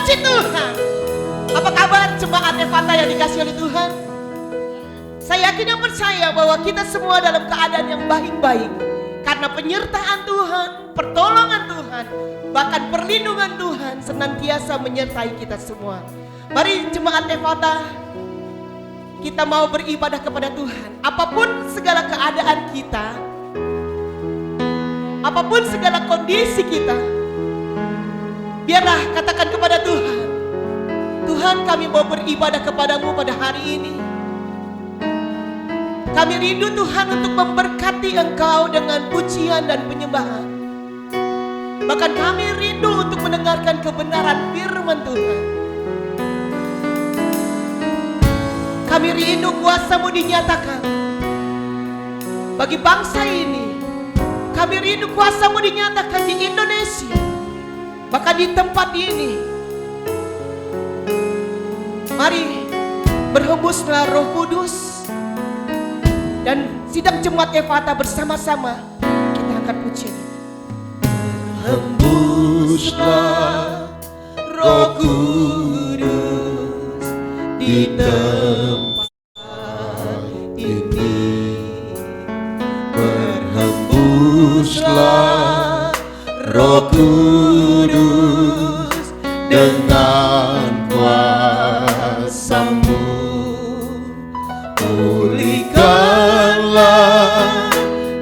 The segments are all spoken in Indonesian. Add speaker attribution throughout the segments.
Speaker 1: Puji Tuhan. Apa kabar jemaat Ephata yang dikasih oleh Tuhan? Saya yakin dan percaya bahwa kita semua dalam keadaan yang baik-baik. Karena penyertaan Tuhan, pertolongan Tuhan, bahkan perlindungan Tuhan senantiasa menyertai kita semua. Mari jemaat Ephata, kita mau beribadah kepada Tuhan. Apapun segala keadaan kita, apapun segala kondisi kita, biarlah katakan kepada Tuhan, Tuhan, kami mau beribadah kepadamu pada hari ini. Kami rindu Tuhan untuk memberkati Engkau dengan pujian dan penyembahan. Bahkan kami rindu untuk mendengarkan kebenaran firman Tuhan. Kami rindu kuasa-Mu dinyatakan bagi bangsa ini. Kami rindu kuasa-Mu dinyatakan di Indonesia, bahkan di tempat ini. Mari berhembuslah Roh Kudus. Dan sidang jemaat Ephata bersama-sama kita angkat pujian.
Speaker 2: Hembuslah Roh Kudus di tempat ini. Berhembuslah Roh Kudus dengan kuasa-Mu. Pulihkanlah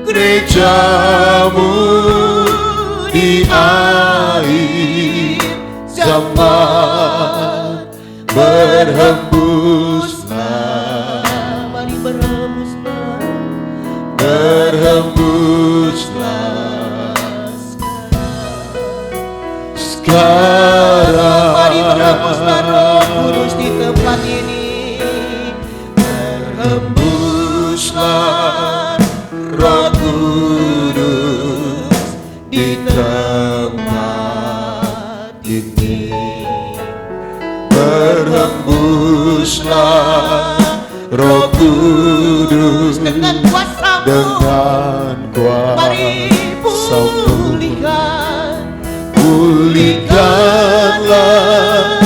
Speaker 2: gereja-Mu di akhir zaman. Berhembuslah,
Speaker 1: Mari berhembuslah,
Speaker 2: berhembuslah sekarang.
Speaker 1: Mari berhembuslah Roh Kudus di tempat ini.
Speaker 2: Berhembuslah Roh Kudus di tempat ini. Berhembuslah Roh Kudus
Speaker 1: Dengan kuasa-Mu,
Speaker 2: dengan
Speaker 1: mari
Speaker 2: kuasa-Mu. Pulihkanlah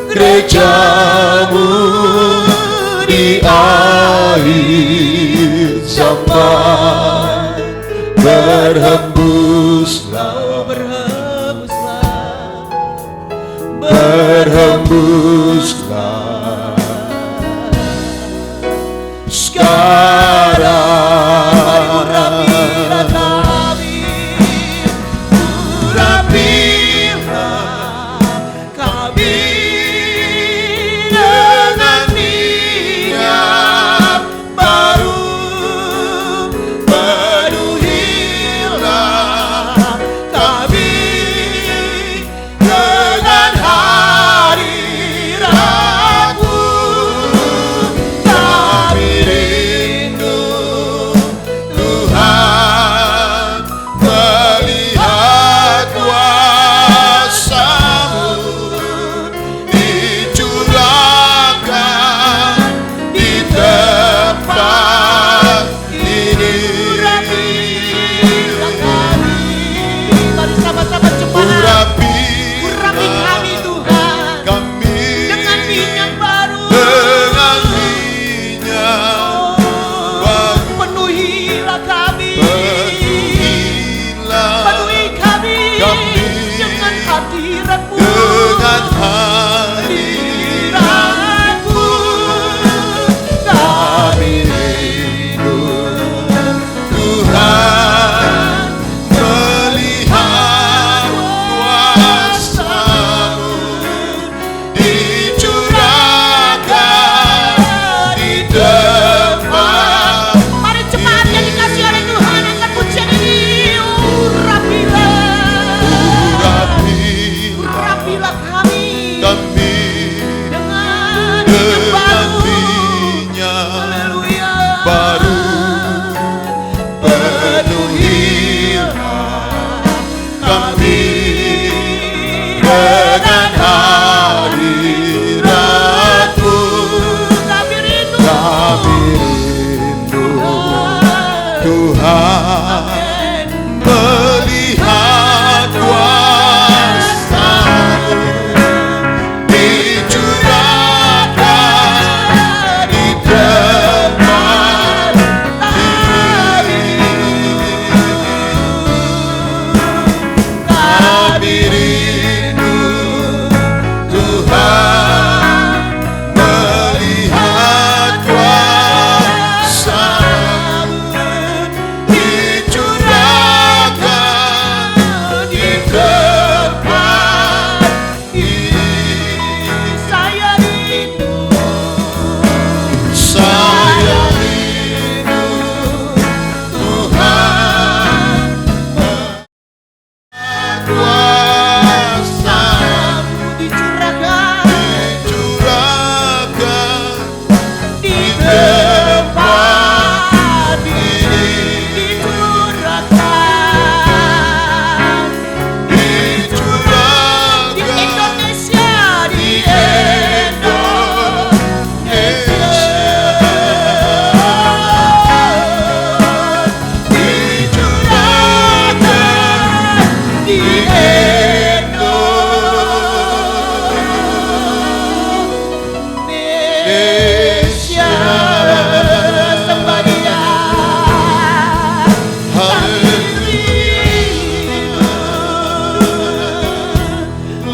Speaker 2: gereja-Mu di akhir zaman. Berhembuslah, berhembuslah sekarang. Urapilah kami dengan minyak baru. Penuhilah kami dengan hadirat-Mu. Kami rindu Tuhan melihat kuasa-Mu dicurahkan di tempat ini.
Speaker 1: Mari sama-sama jemaat, urapi kami Tuhan
Speaker 2: Kami
Speaker 1: dengan minyak baru.
Speaker 2: dengan minyak baru.
Speaker 1: Penuhilah kami,
Speaker 2: Penuhilah
Speaker 1: penuhi kami
Speaker 2: kami
Speaker 1: dengan hadirat-Mu.
Speaker 2: dengan hadirat-Mu. Kami rindu Tuhan melihat kuasa-Mu dicurahkan di tempat.
Speaker 1: Mari jemaat yang dikasih oleh Tuhan angkat pujian ini. Urapilah kami
Speaker 2: Kami
Speaker 1: dengan minyak
Speaker 2: dengan
Speaker 1: baru.
Speaker 2: minyak
Speaker 1: Haleluya.
Speaker 2: baru. Penuhilah kami dengan hadirat-Mu.
Speaker 1: Kami rindu
Speaker 2: Kami rindu Tuhan melihat kuasa-Mu
Speaker 1: di Indonesia. Sembah Dia.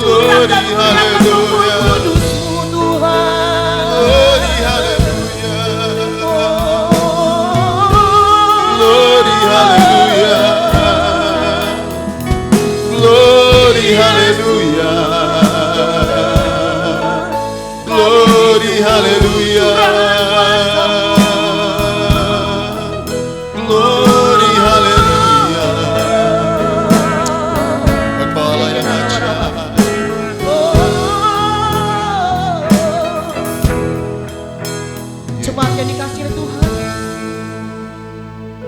Speaker 1: Curahkan Roh Kudus-Mu Tuhan.
Speaker 2: Glory, hallelujah. Glory, hallelujah. Glory, hallelujah. Glory, hallelujah. Glory, hallelujah. Kepala yang ajaib.
Speaker 1: Jemaat yang dikasihi Tuhan,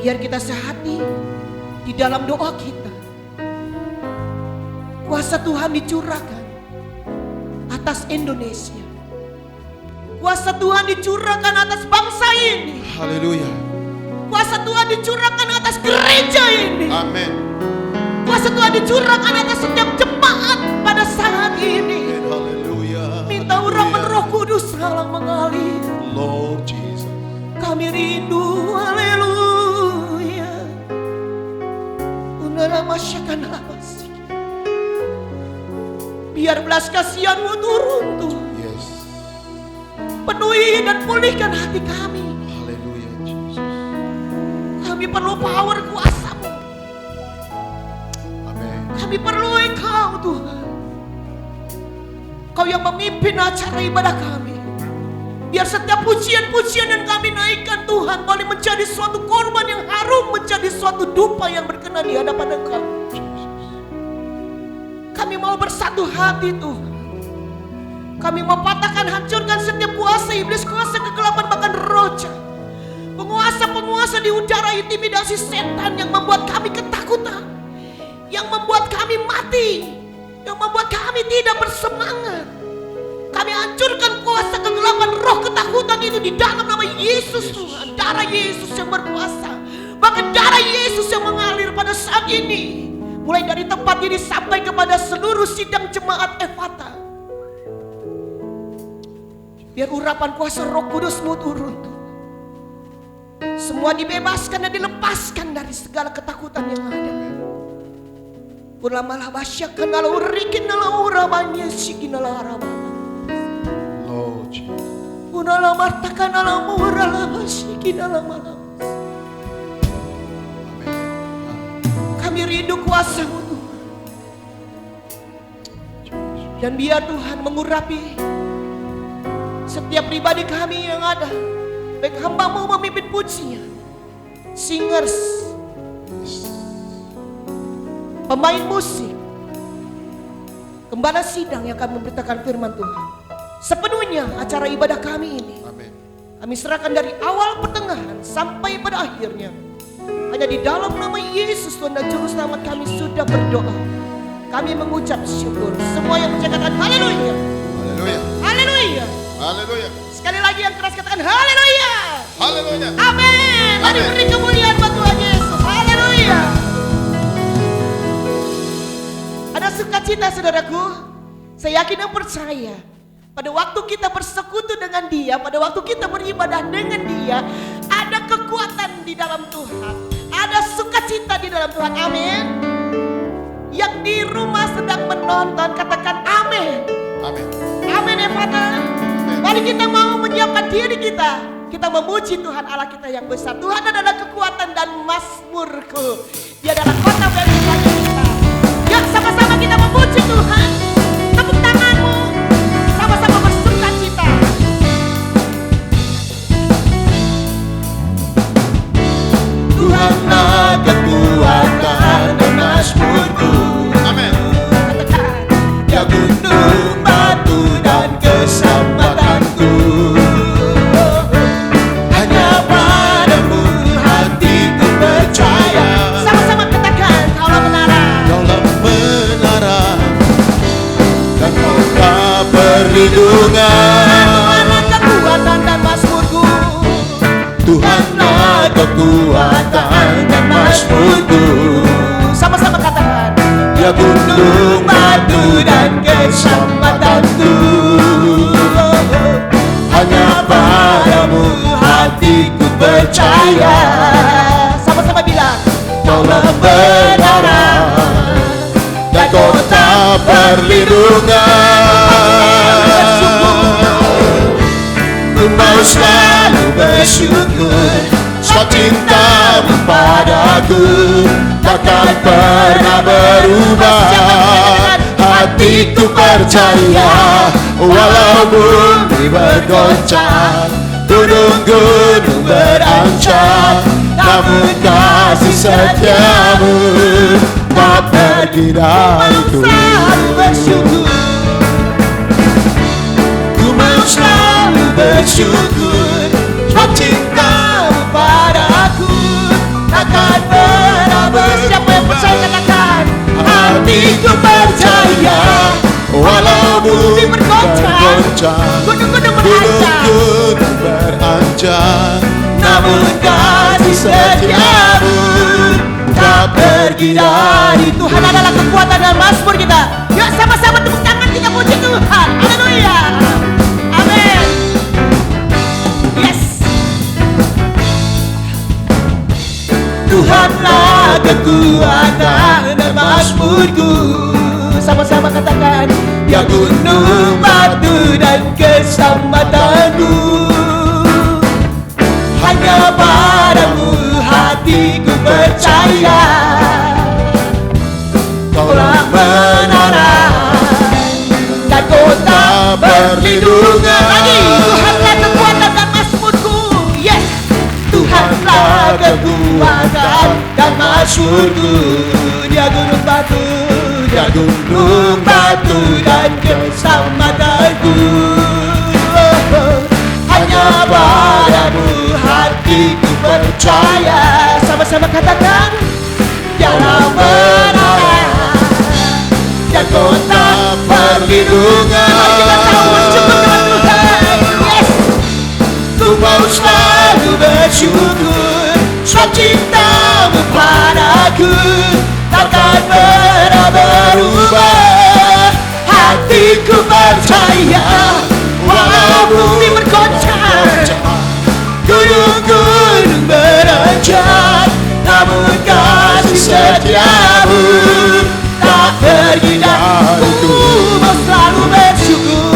Speaker 1: biar kita sehati di dalam doa kita. Kuasa Tuhan dicurahkan atas Indonesia. Kuasa Tuhan dicurahkan atas bangsa ini.
Speaker 2: Haleluya.
Speaker 1: Kuasa Tuhan dicurahkan atas gereja ini.
Speaker 2: Amin.
Speaker 1: Kuasa Tuhan dicurahkan atas setiap jemaat pada saat ini.
Speaker 2: Haleluya.
Speaker 1: Minta urapan Roh Kudus Allah mengalir.
Speaker 2: Lord Jesus.
Speaker 1: Kami rindu, haleluya. Unara masyakan alas. Biar belas kasihan-Mu turun Tuhan.
Speaker 2: Yes.
Speaker 1: Penuhi dan pulihkan hati kami.
Speaker 2: Haleluya Jesus.
Speaker 1: Kami perlu power kuasa-Mu.
Speaker 2: Amin.
Speaker 1: Kami perlu Engkau Tuhan. Kau yang memimpin acara ibadah kami. Biar setiap pujian-pujian yang kami naikkan Tuhan boleh menjadi suatu korban yang harum, menjadi suatu dupa yang berkenan di hadapan Engkau. Kami mau bersatu hati Tuhan. Kami mau patahkan, hancurkan setiap kuasa iblis, kuasa kegelapan, bahkan roja. Penguasa-penguasa di udara, intimidasi setan yang membuat kami ketakutan. Yang membuat kami mati. Yang membuat kami tidak bersemangat. Kami hancurkan kuasa kegelapan, roh ketakutan itu di dalam nama Yesus Tuhan. Darah Yesus yang berkuasa. Bahkan darah Yesus yang mengalir pada saat ini. Mulai dari tempat ini sampai kepada seluruh sidang jemaat Efata. Biar urapan kuasa Roh Kudus-Mu turun. Semua dibebaskan dan dilepaskan dari segala ketakutan yang ada. Ulamalah basyakan ala urikin ala uramanya sikin ala arabah.
Speaker 2: Lord Jesus.
Speaker 1: Unala martakan ala murala basikin ala malam. Kami rindu kuasa-Mu Tuhan. Dan biar Tuhan mengurapi setiap pribadi kami yang ada. Baik hamba-Mu memimpin pujian, singers, pemain musik, gembala sidang yang akan memberitakan firman Tuhan. Sepenuhnya acara ibadah kami ini
Speaker 2: Amin.
Speaker 1: kami serahkan dari awal pertengahan sampai pada akhirnya. Hanya di dalam nama Yesus Tuhan dan Juru Selamat kami sudah berdoa. Kami mengucap syukur. Semua yang menjaga haleluya.
Speaker 2: Haleluya.
Speaker 1: Haleluya.
Speaker 2: Haleluya.
Speaker 1: Sekali lagi yang keras katakan haleluya.
Speaker 2: Haleluya.
Speaker 1: Amin. Mari
Speaker 2: Amin.
Speaker 1: beri kemuliaan buat Tuhan Yesus. Haleluya. Ada sukacita saudaraku. Saya yakin dan percaya. Pada waktu kita bersekutu dengan Dia, pada waktu kita beribadah dengan Dia, ada kekuatan di dalam Tuhan. Ada sukacita di dalam Tuhan. Amin. Yang di rumah sedang menonton katakan amin.
Speaker 2: Amin.
Speaker 1: Amin ya Father. Mari kita mau menyiapkan diri kita. Kita memuji Tuhan Allah kita yang besar. Tuhan adalah kekuatan dan mazmurku. Dia adalah kota dari kita. Yuk sama-sama kita memuji Tuhan. Tepuk tanganmu. Sama-sama bersuka cita.
Speaker 2: Tuhanlah kekuatan dan mazmurku. Amin.
Speaker 1: Katakan.
Speaker 2: Ya gunung, batu dan keselamatanku. Hanya padamu hatiku percaya.
Speaker 1: Sama-sama katakan. Kaulah menara.
Speaker 2: Kaulah menara dan kota perlindungan.
Speaker 1: Tuhanlah kekuatan dan mazmurku.
Speaker 2: Tuhanlah kekuatan dan mazmurku.
Speaker 1: Sama-sama katakan.
Speaker 2: Ya gunung, batu dan keselamatanku. Hanya padamu hatiku percaya.
Speaker 1: Sama-sama bilang,
Speaker 2: Kaulah kebenaran dan kota perlindungan. Ku mau selalu bersyukur, sebab cintamu padaku takkan pernah berubah. Hatiku percaya, walau bumi bergoncang, gunung-gunung berancam, namun kasih setiamu tak pergi dariku.
Speaker 1: selalu bersyukur.
Speaker 2: Ku mau selalu bersyukur, sebab cintamu padaku takkan pernah berubah.
Speaker 1: Siapa yang percaya katakan,
Speaker 2: Hatiku percaya, walau bumi bergoncang,
Speaker 1: gunung-gunung berancam,
Speaker 2: gunung-gunung berancam, namun kasih setiamu tak pergi dari
Speaker 1: Tuhan adalah kekuatan dan mazmur kita. Yuk sama-sama tepuk tangan kita puji Tuhan. Haleluya. Amin. Yes.
Speaker 2: Tuhanlah kekuatan dan mazmurku.
Speaker 1: Sama-sama katakan,
Speaker 2: Ya gunung, batu dan keselamatanku. Hanya padamu hatiku percaya. Kaulah menara dan kota perlindungan.
Speaker 1: lagi, Tuhanlah kekuatan dan mazmurku. Yes.
Speaker 2: Tuhanlah kekuatan dan mazmurku. Dia gunung batu, dia gunung batu dan keselamatanku. Hanya padamu hatiku percaya.
Speaker 1: Sama-sama katakan,
Speaker 2: Kaulah menara dan kota perlindungan.
Speaker 1: kita tahu bersyukur dengan Tuhan. Yes.
Speaker 2: Ku mau selalu bersyukur, sebab cintamu padaku takkan pernah berubah. Hatiku percaya, walau bumi bergoncang, gunung-gunung berancam, namun kasih setiamu tak pergi dariku.
Speaker 1: Mau selalu bersyukur.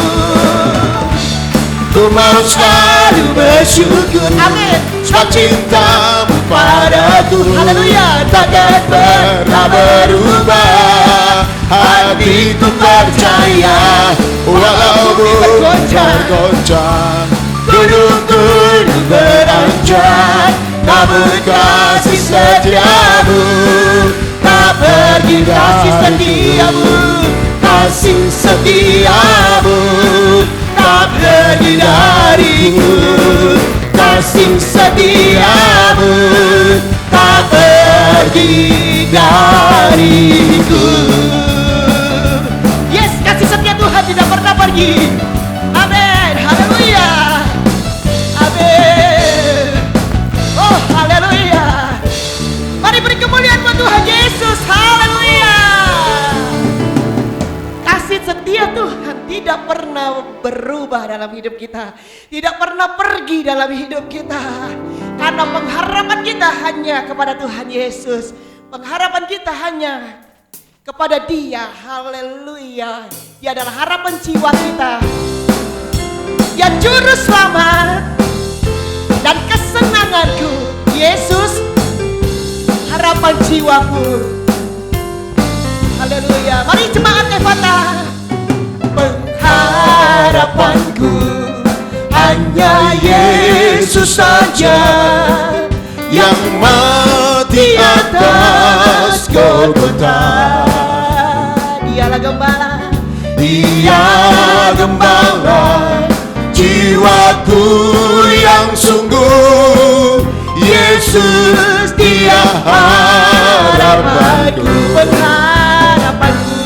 Speaker 2: Ku mau selalu bersyukur,
Speaker 1: Amin.
Speaker 2: sebab cintamu padaku
Speaker 1: Haleluya.
Speaker 2: takkan pernah berubah. Hatiku percaya, walau bumi bergoncang, gunung-gunung berancam, namun kasih setiamu tak pergi
Speaker 1: Kasih
Speaker 2: dariku.
Speaker 1: setiamu,
Speaker 2: Kasih setiamu tak pergi dariku. Kasih setiamu tak pergi dariku.
Speaker 1: yes, kasih setia Tuhan tidak pernah pergi. Amin. Haleluya. Amin. Oh, haleluya. Mari beri kemuliaan buat Tuhan Yesus. Haleluya. Kasih setia Tuhan tidak pernah berubah dalam hidup kita, tidak pernah pergi dalam hidup kita, karena pengharapan kita hanya kepada Tuhan Yesus. Pengharapan kita hanya kepada Dia. Haleluya. Dia adalah harapan jiwa kita, Dia juru selamat dan kesenanganku. Yesus, harapan jiwaku. Haleluya. Mari jemaat Efata.
Speaker 2: Pengharapanku hanya Yesus saja, yang mati atas Golgota.
Speaker 1: Dialah gembala,
Speaker 2: Dia gembala jiwaku yang sungguh. Yesus, Dia harapanku.
Speaker 1: pengharapanku.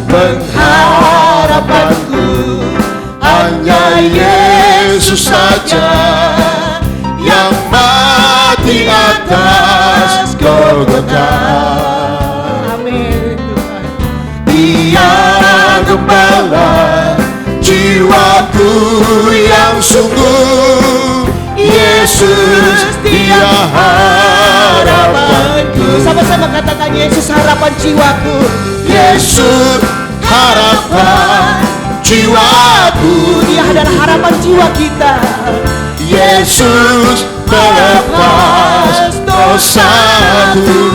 Speaker 2: Pengharapanku hanya Yesus saja, yang mati atas Golgota.
Speaker 1: Amin.
Speaker 2: gembala jiwaku yang sungguh. Yesus dia harapanku.
Speaker 1: Sama-sama katakan Yesus harapan jiwaku.
Speaker 2: Yesus harapan jiwaku.
Speaker 1: Dia adalah harapan jiwa kita.
Speaker 2: Yesus melepas dosaku.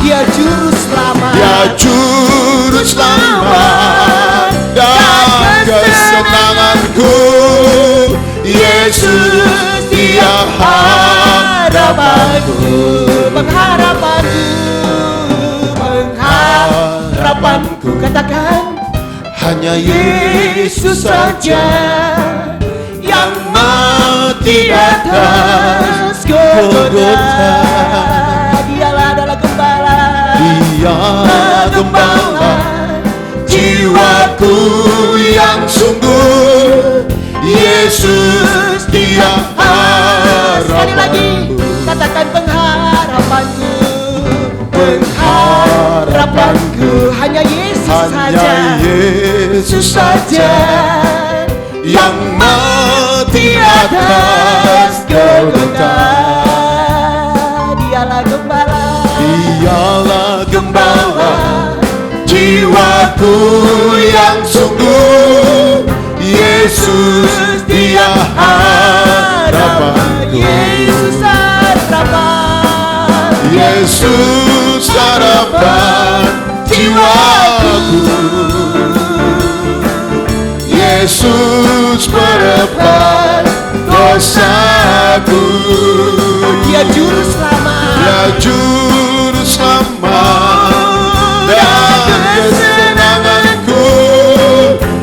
Speaker 1: Dia juru selamat.
Speaker 2: Dia juru selamat dan kesenanganku. Yesus dia harapanku.
Speaker 1: Pengharapanku. Katakan
Speaker 2: hanya Yesus saja yang mati atas Golgota.
Speaker 1: Dialah adalah gembala.
Speaker 2: Dia gembala jiwaku yang sungguh. Yesus dia
Speaker 1: Sekali lagi
Speaker 2: harapanku.
Speaker 1: katakan pengharapanku. Pengharapanku hanya Yesus saja.
Speaker 2: Hanya Yesus saja yang mati atas Golgota.
Speaker 1: Dialah gembala.
Speaker 2: Dialah gembala jiwaku yang sungguh. Yesus dia harapanku.
Speaker 1: Yesus harapan.
Speaker 2: Yesus harapan jiwaku. Yesus melepas dosaku.
Speaker 1: Dia juru selamat.
Speaker 2: Dia juru selamat dan kesenanganku.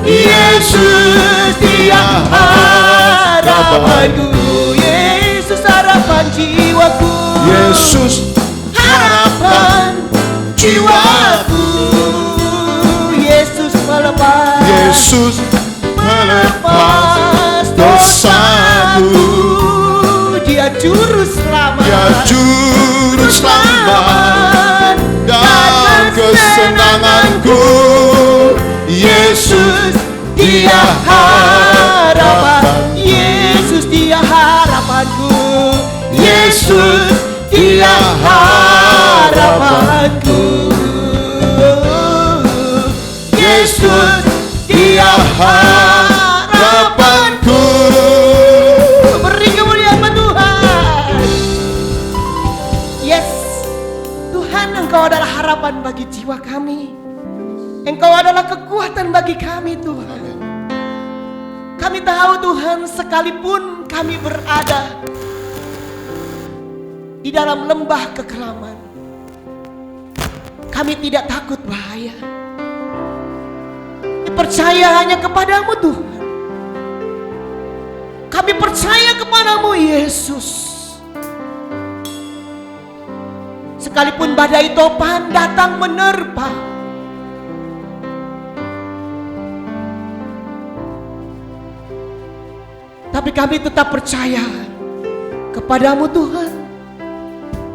Speaker 2: Yesus dia harapanku.
Speaker 1: Yesus harapan jiwaku.
Speaker 2: Yesus harapan jiwaku.
Speaker 1: Yesus melepas.
Speaker 2: Yesus melepas dosaku.
Speaker 1: Dia juru selamat.
Speaker 2: Dia juru selamat dan kesenanganku. Yesus dia harapan.
Speaker 1: Yesus dia harapanku.
Speaker 2: Yesus dia harapanku. Yesus dia harapanku.
Speaker 1: Beri kemuliaan buat Tuhan. Yes, Tuhan, Engkau adalah harapan bagi jiwa kami. Engkau adalah kekuatan bagi kami, Tuhan. Kami tahu, Tuhan, sekalipun kami berada di dalam lembah kekelaman, kami tidak takut bahaya. Kami percaya hanya kepadamu, Tuhan. Kami percaya kepadamu, Yesus. Sekalipun badai topan datang menerpa, tapi kami tetap percaya kepadamu, Tuhan.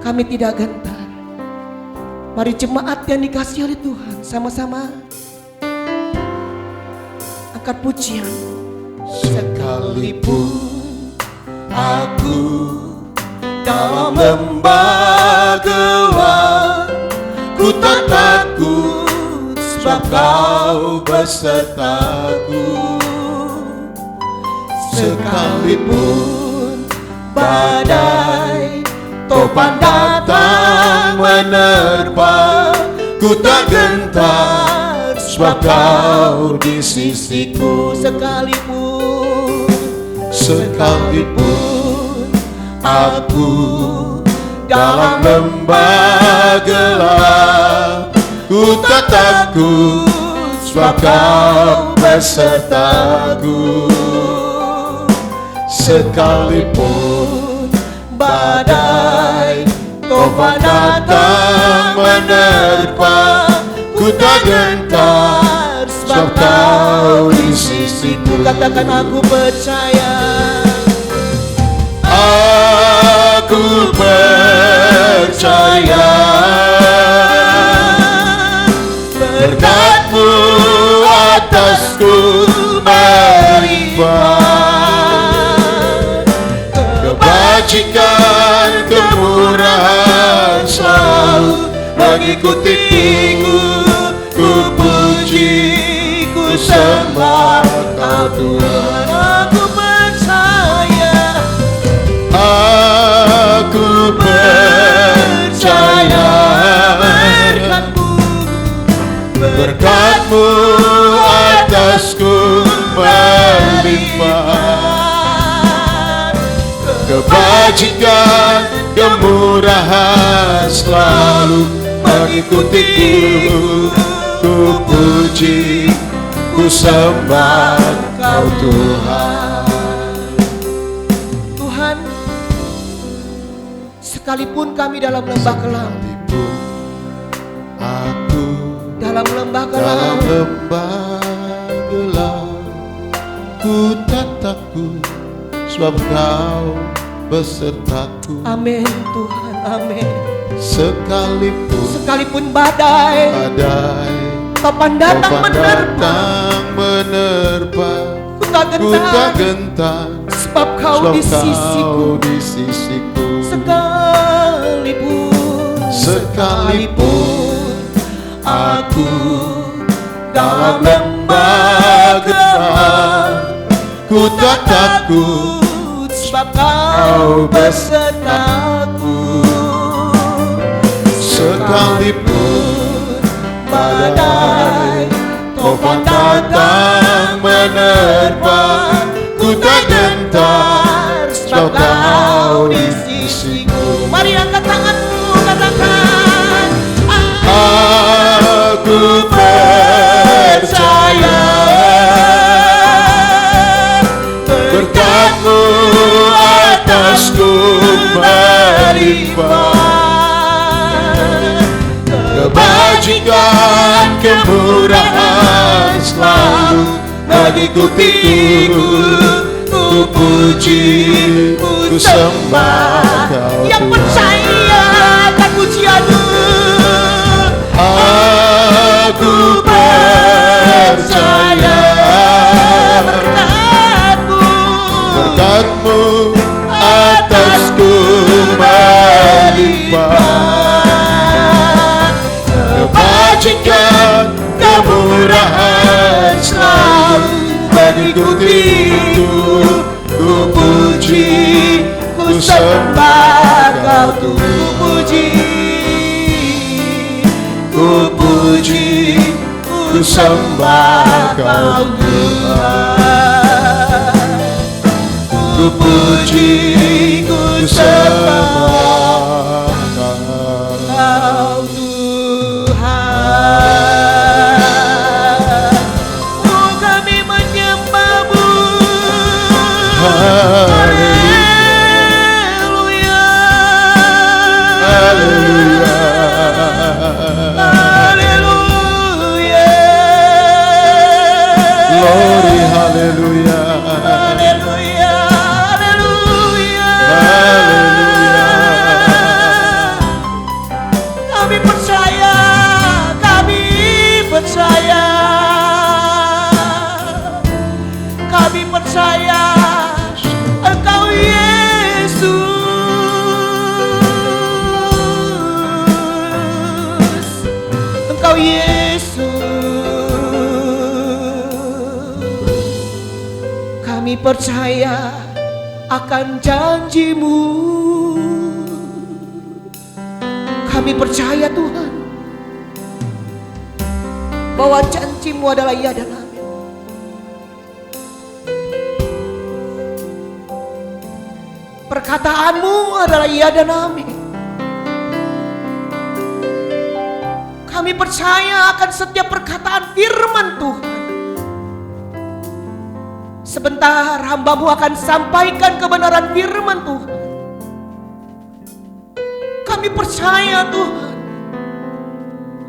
Speaker 1: Kami tidak gentar. Mari jemaat yang dikasihi oleh Tuhan, sama-sama angkat pujian.
Speaker 2: Sekalipun aku dalam lembah gelap, ku tak takut sebab Kau besertaku. Sekalipun badai topan datang menerpa, ku tak gentar sebab Kau di sisiku. Sekalipun aku dalam lembah gelap, ku tak takut sebab Kau besertaku. Sekalipun badai topan datang menerpa, ku tak gentar sebab Kau di sisiku.
Speaker 1: Katakan aku percaya.
Speaker 2: Aku percaya berkat-Mu atasku melimpah. Kebajikan, kemurahan selalu mengikutiku. Ku puji, ku sembah Kau Tuhan.
Speaker 1: Aku percaya,
Speaker 2: Aku percaya berkat-Mu atasku melimpah. Kebajikan, kemurahan selalu mengikutiku. Ku puji, ku sembah Kau Tuhan.
Speaker 1: Tuhan, sekalipun kami dalam lembah kelam,
Speaker 2: Sekalipun aku
Speaker 1: dalam lembah
Speaker 2: dalam
Speaker 1: kelam,
Speaker 2: lembah gelap, ku tak takut sebab Kau besertaku.
Speaker 1: amin Tuhan, amin.
Speaker 2: Sekalipun
Speaker 1: Badai topan datang
Speaker 2: menerpa,
Speaker 1: ku tak
Speaker 2: ku tak
Speaker 1: gentar,
Speaker 2: gentar
Speaker 1: sebab Kau
Speaker 2: sebab
Speaker 1: di sisiku.
Speaker 2: Kau di sisiku.
Speaker 1: Sekalipun aku dalam lembah gelap,
Speaker 2: ku tak takut
Speaker 1: sebab Kau besertaku.
Speaker 2: sekalipun
Speaker 1: badai
Speaker 2: topan datang menerpa, ku tak gentar sebab Kau di sisiku.
Speaker 1: Mari angkat tanganmu, katakan,
Speaker 2: Aku percaya berkat-Mu atasku melimpah. Kebajikan, kemurahan selalu mengikutiku. Ku puji, ku sembah Kau
Speaker 1: yang
Speaker 2: Tuhan.
Speaker 1: percaya akan pujianmu.
Speaker 2: Aku percaya berkat-Mu atasku melimpah. Kebajikan, kemurahan selalu mengikutiku. Ku puji, ku sembah Kau Tuhan. Ku puji, ku sembah Kau Tuhan. Ku puji, ku sembah
Speaker 1: Kau Tuhan. Oh, kami menyembah-Mu. Haleluya.
Speaker 2: Haleluya.
Speaker 1: Haleluya.
Speaker 2: Glory, haleluya.
Speaker 1: Haleluya. Haleluya.
Speaker 2: Haleluya.
Speaker 1: Kami percaya, kami percaya, kami percaya Engkau Yesus, Engkau Yesus. Kami percaya akan janji-Mu. Kami percaya Tuhan bahwa janji-Mu adalah ya dan amin. Perkataan-Mu adalah ya dan amin. Kami percaya akan setiap perkataan firman Tuhan. Sebentar hamba-Mu akan sampaikan kebenaran firman Tuhan. Kami percaya Tuhan,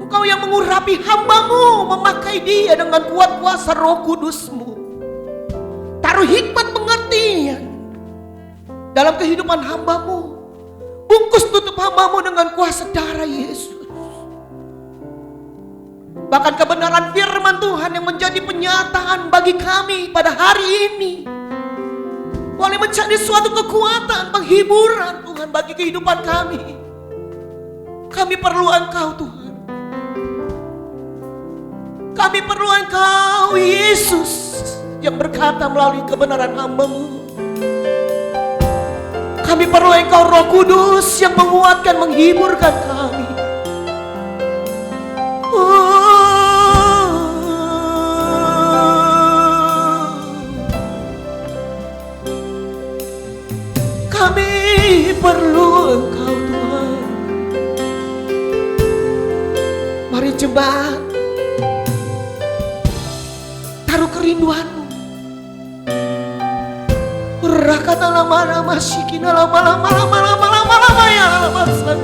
Speaker 1: Engkau yang mengurapi hamba-Mu, memakai dia dengan kuat kuasa Roh Kudus-Mu. Taruh hikmat pengertian dalam kehidupan hamba-Mu. Bungkus tutup hamba-Mu dengan kuasa darah Yesus. Bahkan kebenaran firman Tuhan yang menjadi penyataan bagi kami pada hari ini boleh menjadi suatu kekuatan, penghiburan Tuhan bagi kehidupan kami. Kami perlu Engkau Tuhan. Kami perlu Engkau Yesus yang berkata melalui kebenaran hamba-Mu. Kami perlu Engkau Roh Kudus yang menguatkan, menghiburkan kami. Kami perlu Engkau Tuhan. Mari jemaat, taruh kerinduan-Mu. Rakata lama-lama sikina lama-lama ya lama-lama.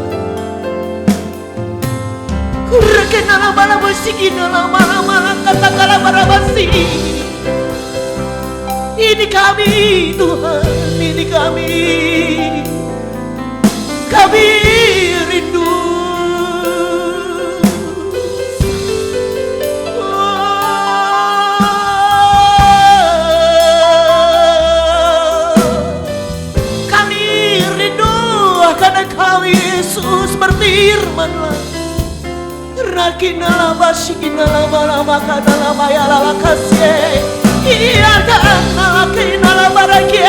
Speaker 1: Kurakena lama-lama sikina lama-lama kata lama-lama sik. Ini kami Tuhan, ini kami. Kami rindu. Yesus berfirmanlah, Rakina lama sikina lama kata lama ya lala kasih, iya kan nakina lama lagi,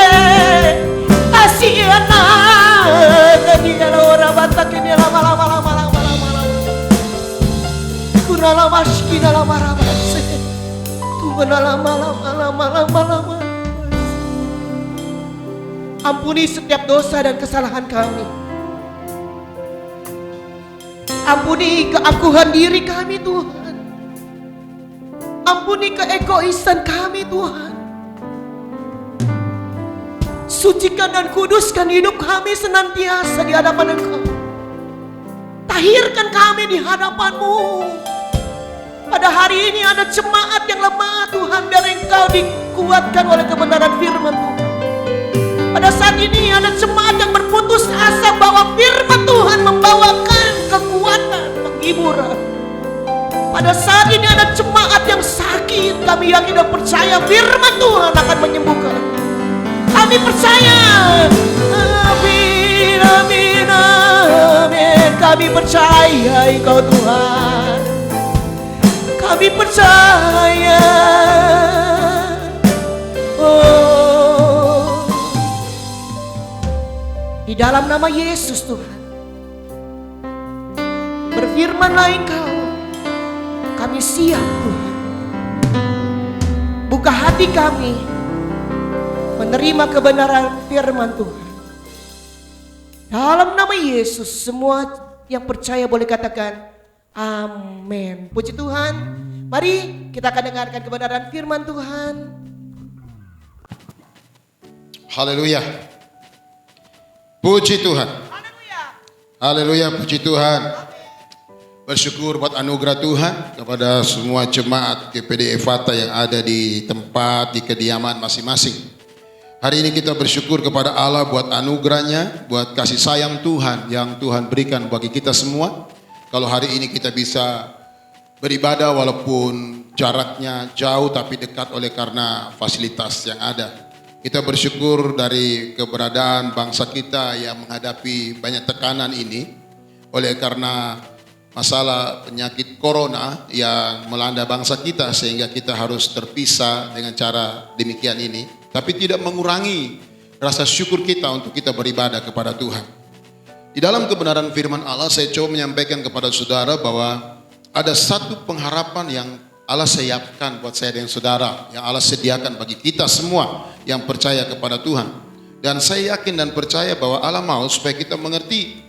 Speaker 1: asiana dia orang batakin lama, kuna lama sikina lama sih, Tuhan lama. Ampuni setiap dosa dan kesalahan kami. Ampuni keakuhan diri kami Tuhan. Ampuni keegoisan kami Tuhan. Sucikan dan kuduskan hidup kami senantiasa di hadapan Engkau. Tahirkan kami di hadapan-Mu. Pada hari ini ada jemaat yang lemah Tuhan, biar Engkau dikuatkan oleh kebenaran firman Tuhan. Pada saat ini ada jemaat yang berputus asa bahwa firman Tuhan membawakan kekuatan, penghiburan. Pada saat ini ada jemaat yang sakit, kami yakin dan percaya firman Tuhan akan menyembuhkan. Kami percaya, amin, amin, amin. Kami percaya Engkau Tuhan. Kami percaya. Oh, di dalam nama Yesus Tuhan, berfirmanlah Engkau, kami siap Tuhan. Buka hati kami menerima kebenaran firman Tuhan. Dalam nama Yesus, semua yang percaya boleh katakan amin. Puji Tuhan. Mari kita akan dengarkan kebenaran firman Tuhan.
Speaker 3: Haleluya. Puji Tuhan. Haleluya, puji Tuhan. Bersyukur buat anugerah Tuhan kepada semua jemaat GPD Efata yang ada di tempat, di kediaman masing-masing. Hari ini kita bersyukur kepada Allah buat anugerahnya, buat kasih sayang Tuhan yang Tuhan berikan bagi kita semua. Kalau hari ini kita bisa beribadah walaupun jaraknya jauh tapi dekat oleh karena fasilitas yang ada. Kita bersyukur dari keberadaan bangsa kita yang menghadapi banyak tekanan ini oleh karena masalah penyakit corona yang melanda bangsa kita sehingga kita harus terpisah dengan cara demikian ini. Tapi tidak mengurangi rasa syukur kita untuk kita beribadah kepada Tuhan. Di dalam kebenaran firman Allah saya coba menyampaikan kepada saudara bahwa ada satu pengharapan yang Allah siapkan buat saya dan saudara, yang Allah sediakan bagi kita semua yang percaya kepada Tuhan. Dan saya yakin dan percaya bahwa Allah mau supaya kita mengerti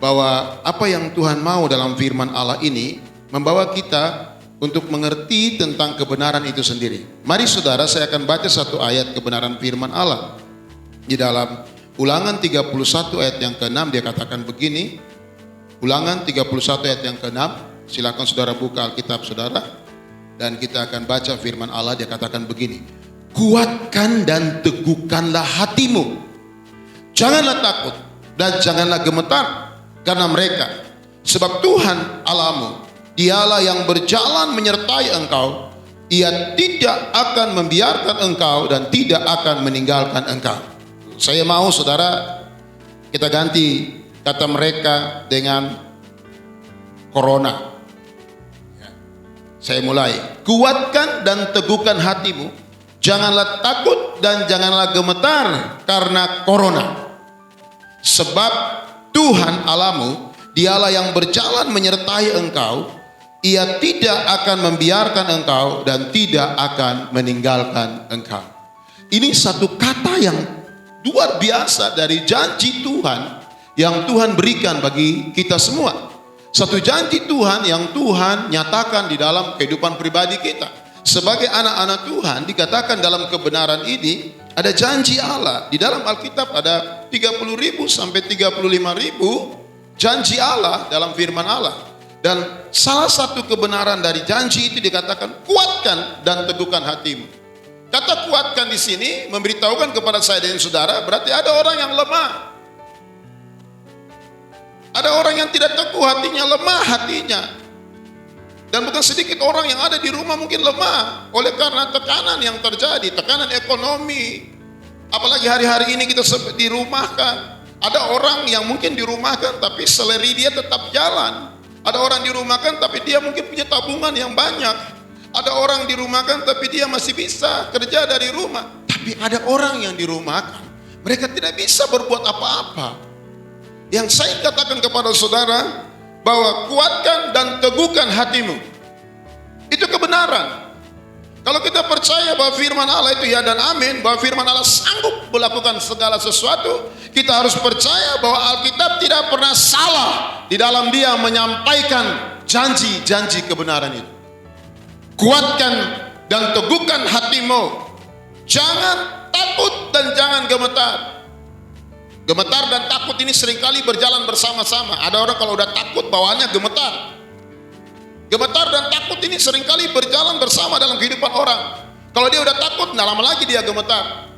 Speaker 3: bahwa apa yang Tuhan mau dalam firman Allah ini membawa kita untuk mengerti tentang kebenaran itu sendiri. Mari saudara, saya akan baca satu ayat kebenaran firman Allah. Di dalam Ulangan 31 ayat yang ke-6 dia katakan begini. Ulangan 31 ayat yang ke-6. Silakan saudara buka Alkitab saudara. Dan kita akan baca firman Allah, dia katakan begini. Kuatkan dan teguhkanlah hatimu. Janganlah takut dan janganlah gemetar karena mereka. Sebab Tuhan Allahmu Dialah yang berjalan menyertai engkau. Ia tidak akan membiarkan engkau dan tidak akan meninggalkan engkau. Saya mau saudara kita ganti kata mereka dengan corona. Saya mulai. Kuatkan dan teguhkan hatimu. Janganlah takut dan janganlah gemetar karena corona. Sebab Tuhan Allahmu, dialah yang berjalan menyertai engkau. Ia tidak akan membiarkan engkau dan tidak akan meninggalkan engkau. Ini satu kata yang luar biasa dari janji Tuhan yang Tuhan berikan bagi kita semua. Satu janji Tuhan yang Tuhan nyatakan di dalam kehidupan pribadi kita. Sebagai anak-anak Tuhan dikatakan dalam kebenaran ini ada janji Allah. Di dalam Alkitab ada 30.000 sampai 35.000 janji Allah dalam firman Allah. Dan salah satu kebenaran dari janji itu dikatakan kuatkan dan teguhkan hatimu. Kata kuatkan di sini memberitahukan kepada saya dan saudara berarti ada orang yang lemah. Ada orang yang tidak teguh hatinya, lemah hatinya. Dan bukan sedikit orang yang ada di rumah mungkin lemah oleh karena tekanan yang terjadi, tekanan ekonomi. Apalagi hari-hari ini kita dirumahkan. Ada orang yang mungkin dirumahkan tapi seleri dia tetap jalan. Ada orang dirumahkan tapi dia mungkin punya tabungan yang banyak. Ada orang dirumahkan tapi dia masih bisa kerja dari rumah. Tapi ada orang yang dirumahkan, mereka tidak bisa berbuat apa-apa. Yang saya katakan kepada saudara, bahwa kuatkan dan teguhkan hatimu. Itu kebenaran. Kalau kita percaya bahwa firman Allah itu ya dan amin, bahwa firman Allah sanggup melakukan segala sesuatu, kita harus percaya bahwa Alkitab tidak pernah salah di dalam dia menyampaikan janji-janji kebenaran itu. Kuatkan dan teguhkan hatimu. Jangan takut dan jangan gemetar. Gemetar dan takut ini seringkali berjalan bersama-sama. Ada orang kalau udah takut bawaannya gemetar. Gemetar dan takut ini seringkali berjalan bersama dalam kehidupan orang. Kalau dia udah takut, nah lama lagi dia gemetar.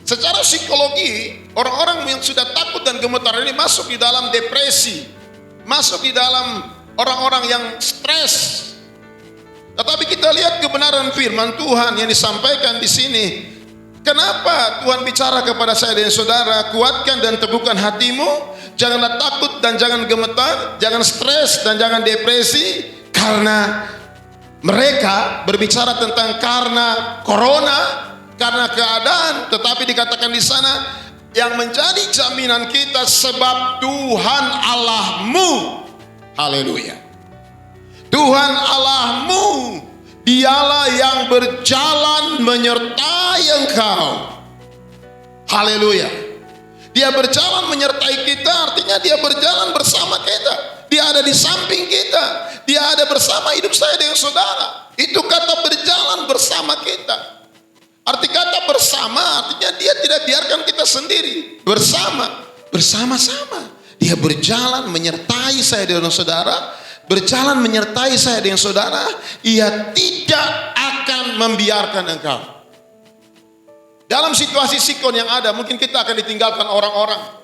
Speaker 3: Secara psikologi, orang-orang yang sudah takut dan gemetar ini masuk di dalam depresi. Masuk di dalam orang-orang yang stres. Tetapi kita lihat kebenaran firman Tuhan yang disampaikan di sini. Kenapa Tuhan bicara kepada saya dan saudara, kuatkan dan teguhkan hatimu, janganlah takut dan jangan gemetar, jangan stres dan jangan depresi, karena mereka berbicara tentang karena corona, karena keadaan, tetapi dikatakan di sana yang menjadi jaminan kita sebab Tuhan Allahmu. Haleluya. Tuhan Allahmu, dialah yang berjalan menyertai engkau. Haleluya. Dia berjalan menyertai kita, artinya dia berjalan bersama kita. Dia ada di samping kita. Dia ada bersama hidup saya dengan saudara. Itu kata berjalan bersama kita. Arti kata bersama artinya dia tidak biarkan kita sendiri. Bersama-sama. Dia berjalan menyertai saya dengan saudara. Berjalan menyertai saya dengan saudara. Ia tidak akan membiarkan engkau. Dalam situasi sikon yang ada, mungkin kita akan ditinggalkan orang-orang.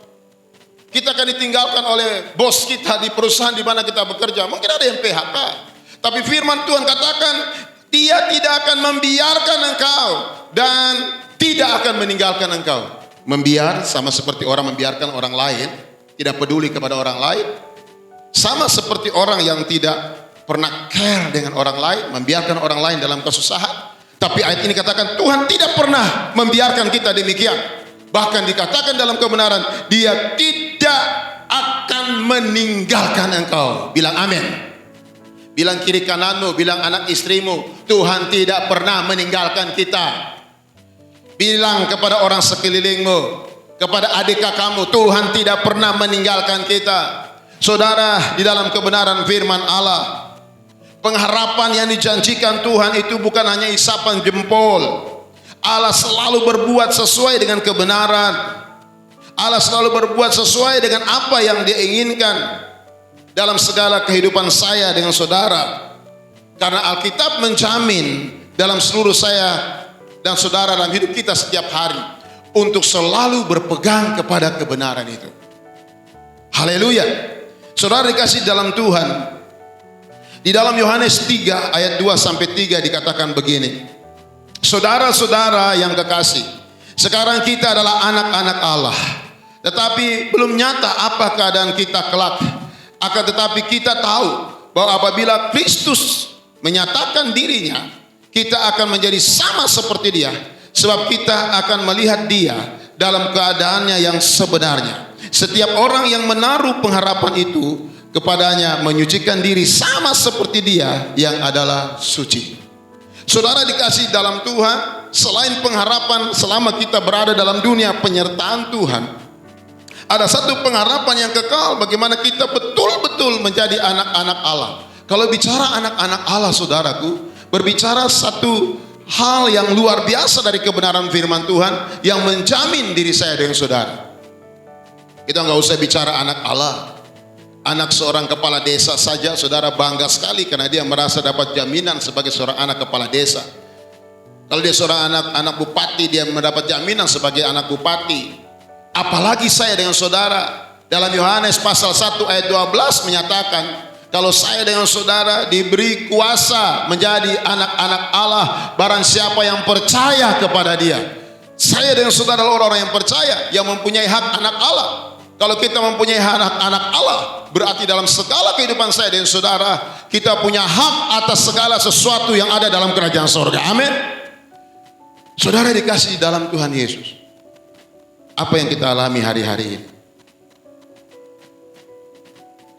Speaker 3: Kita akan ditinggalkan oleh bos kita di perusahaan di mana kita bekerja. Mungkin ada yang PHK. Tapi firman Tuhan katakan, dia tidak akan membiarkan engkau dan tidak akan meninggalkan engkau. Membiar sama seperti orang membiarkan orang lain, tidak peduli kepada orang lain. Sama seperti orang yang tidak pernah care dengan orang lain, membiarkan orang lain dalam kesusahan. Tapi ayat ini katakan Tuhan tidak pernah membiarkan kita demikian. Bahkan dikatakan dalam kebenaran, dia tidak akan meninggalkan engkau. Bilang amin. Bilang kiri kananmu, bilang anak istrimu, Tuhan tidak pernah meninggalkan kita. Bilang kepada orang sekelilingmu, kepada adik kakakmu, Tuhan tidak pernah meninggalkan kita. Saudara, di dalam kebenaran firman Allah, pengharapan yang dijanjikan Tuhan itu bukan hanya isapan jempol. Allah selalu berbuat sesuai dengan kebenaran. Allah selalu berbuat sesuai dengan apa yang Dia inginkan dalam segala kehidupan saya dengan saudara. Karena Alkitab menjamin dalam seluruh saya dan saudara dalam hidup kita setiap hari untuk selalu berpegang kepada kebenaran itu. Haleluya. Saudara dikasih dalam Tuhan, Di dalam Yohanes 3 ayat 2 sampai 3 dikatakan begini. Saudara-saudara yang kekasih, sekarang kita adalah anak-anak Allah. Tetapi belum nyata apa keadaan kita kelak. Akan tetapi kita tahu bahwa apabila Kristus menyatakan dirinya, kita akan menjadi sama seperti Dia, sebab kita akan melihat Dia dalam keadaannya yang sebenarnya. Setiap orang yang menaruh pengharapan itu kepadanya menyucikan diri sama seperti Dia yang adalah suci. Saudara dikasih dalam Tuhan, selain pengharapan selama kita berada dalam dunia penyertaan Tuhan, ada satu pengharapan yang kekal bagaimana kita betul-betul menjadi anak-anak Allah. Kalau bicara anak-anak Allah, saudaraku, berbicara satu hal yang luar biasa dari kebenaran firman Tuhan yang menjamin diri saya dengan saudara. Kita nggak usah bicara anak Allah. Anak seorang kepala desa saja saudara bangga sekali karena dia merasa dapat jaminan sebagai seorang anak kepala desa. Kalau dia seorang anak bupati, dia mendapat jaminan sebagai anak bupati. Apalagi saya dengan saudara. Dalam Yohanes pasal 1 ayat 12 menyatakan, kalau saya dengan saudara diberi kuasa menjadi anak-anak Allah, barang siapa yang percaya kepada Dia. Saya dengan saudara orang-orang yang percaya, yang mempunyai hak anak Allah. Kalau kita mempunyai anak-anak Allah, berarti dalam segala kehidupan saya dan saudara, kita punya hak atas segala sesuatu yang ada dalam kerajaan surga. Amin. Saudara dikasih dalam Tuhan Yesus. Apa yang kita alami hari-hari ini?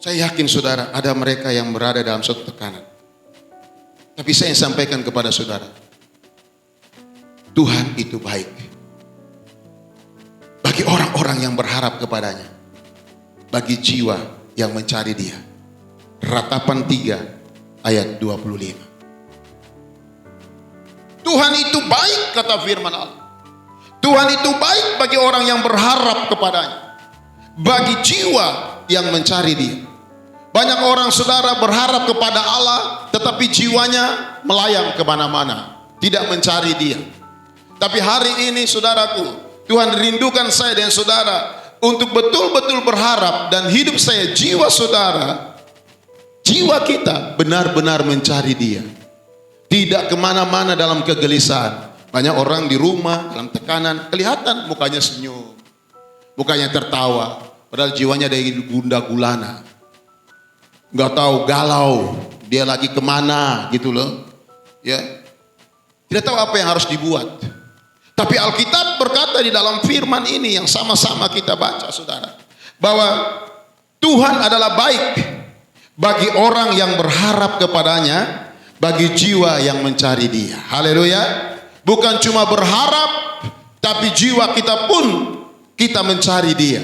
Speaker 3: Saya yakin saudara, ada mereka yang berada dalam suatu tekanan. Tapi saya sampaikan kepada saudara, Tuhan itu baik bagi orang-orang yang berharap kepadanya, bagi jiwa yang mencari Dia. Ratapan 3 ayat 25. Tuhan itu baik, kata firman Allah. Tuhan itu baik bagi orang yang berharap kepadanya, bagi jiwa yang mencari Dia. Banyak orang saudara berharap kepada Allah, tetapi jiwanya melayang kemana-mana, tidak mencari Dia. Tapi hari ini saudaraku, Tuhan rindukan saya dan saudara untuk betul-betul berharap dan hidup saya, jiwa saudara, jiwa kita benar-benar mencari Dia. Tidak kemana-mana dalam kegelisahan. Banyak orang di rumah dalam tekanan, kelihatan mukanya senyum, mukanya tertawa, padahal jiwanya dari gundah gulana. Nggak tahu, galau, dia lagi kemana gitu loh. Ya, tidak tahu apa yang harus dibuat. Tapi Alkitab berkata di dalam firman ini yang sama-sama kita baca saudara, bahwa Tuhan adalah baik bagi orang yang berharap kepadanya, bagi jiwa yang mencari Dia. Haleluya. Bukan cuma berharap, tapi jiwa kita pun kita mencari Dia.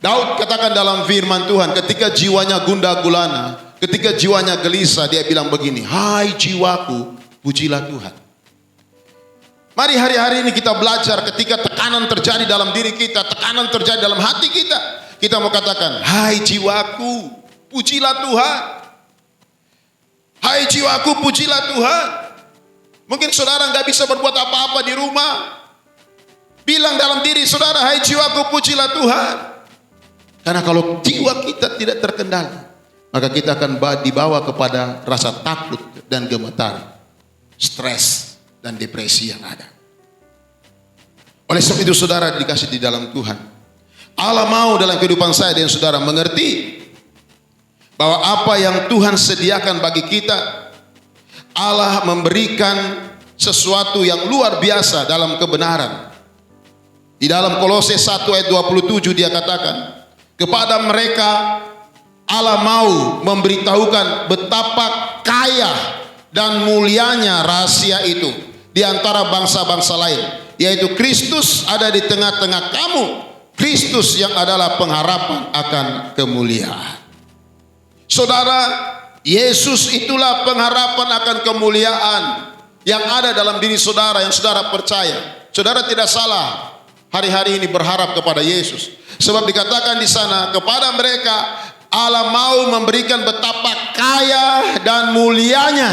Speaker 3: Daud katakan dalam firman Tuhan, ketika jiwanya gundah gulana, ketika jiwanya gelisah, dia bilang begini, hai jiwaku, pujilah Tuhan. Mari hari-hari ini kita belajar ketika tekanan terjadi dalam diri kita, tekanan terjadi dalam hati kita, kita mau katakan, hai jiwaku, pujilah Tuhan. Hai jiwaku, pujilah Tuhan. Mungkin saudara nggak bisa berbuat apa-apa di rumah. Bilang dalam diri saudara, hai jiwaku, pujilah Tuhan. Karena kalau jiwa kita tidak terkendali, maka kita akan dibawa kepada rasa takut dan gemetar, stres dan depresi yang ada. Oleh sebab itu saudara dikasih di dalam Tuhan, Allah mau dalam kehidupan saya dan saudara mengerti bahwa apa yang Tuhan sediakan bagi kita, Allah memberikan sesuatu yang luar biasa dalam kebenaran. Di dalam Kolose 1 ayat 27 dia katakan, kepada mereka Allah mau memberitahukan betapa kaya dan mulianya rahasia itu di antara bangsa-bangsa lain, yaitu Kristus ada di tengah-tengah kamu, Kristus yang adalah pengharapan akan kemuliaan. Saudara, Yesus itulah pengharapan akan kemuliaan yang ada dalam diri saudara yang saudara percaya. Saudara tidak salah hari-hari ini berharap kepada Yesus. Sebab dikatakan di sana, kepada mereka Allah mau memberikan betapa kaya dan mulianya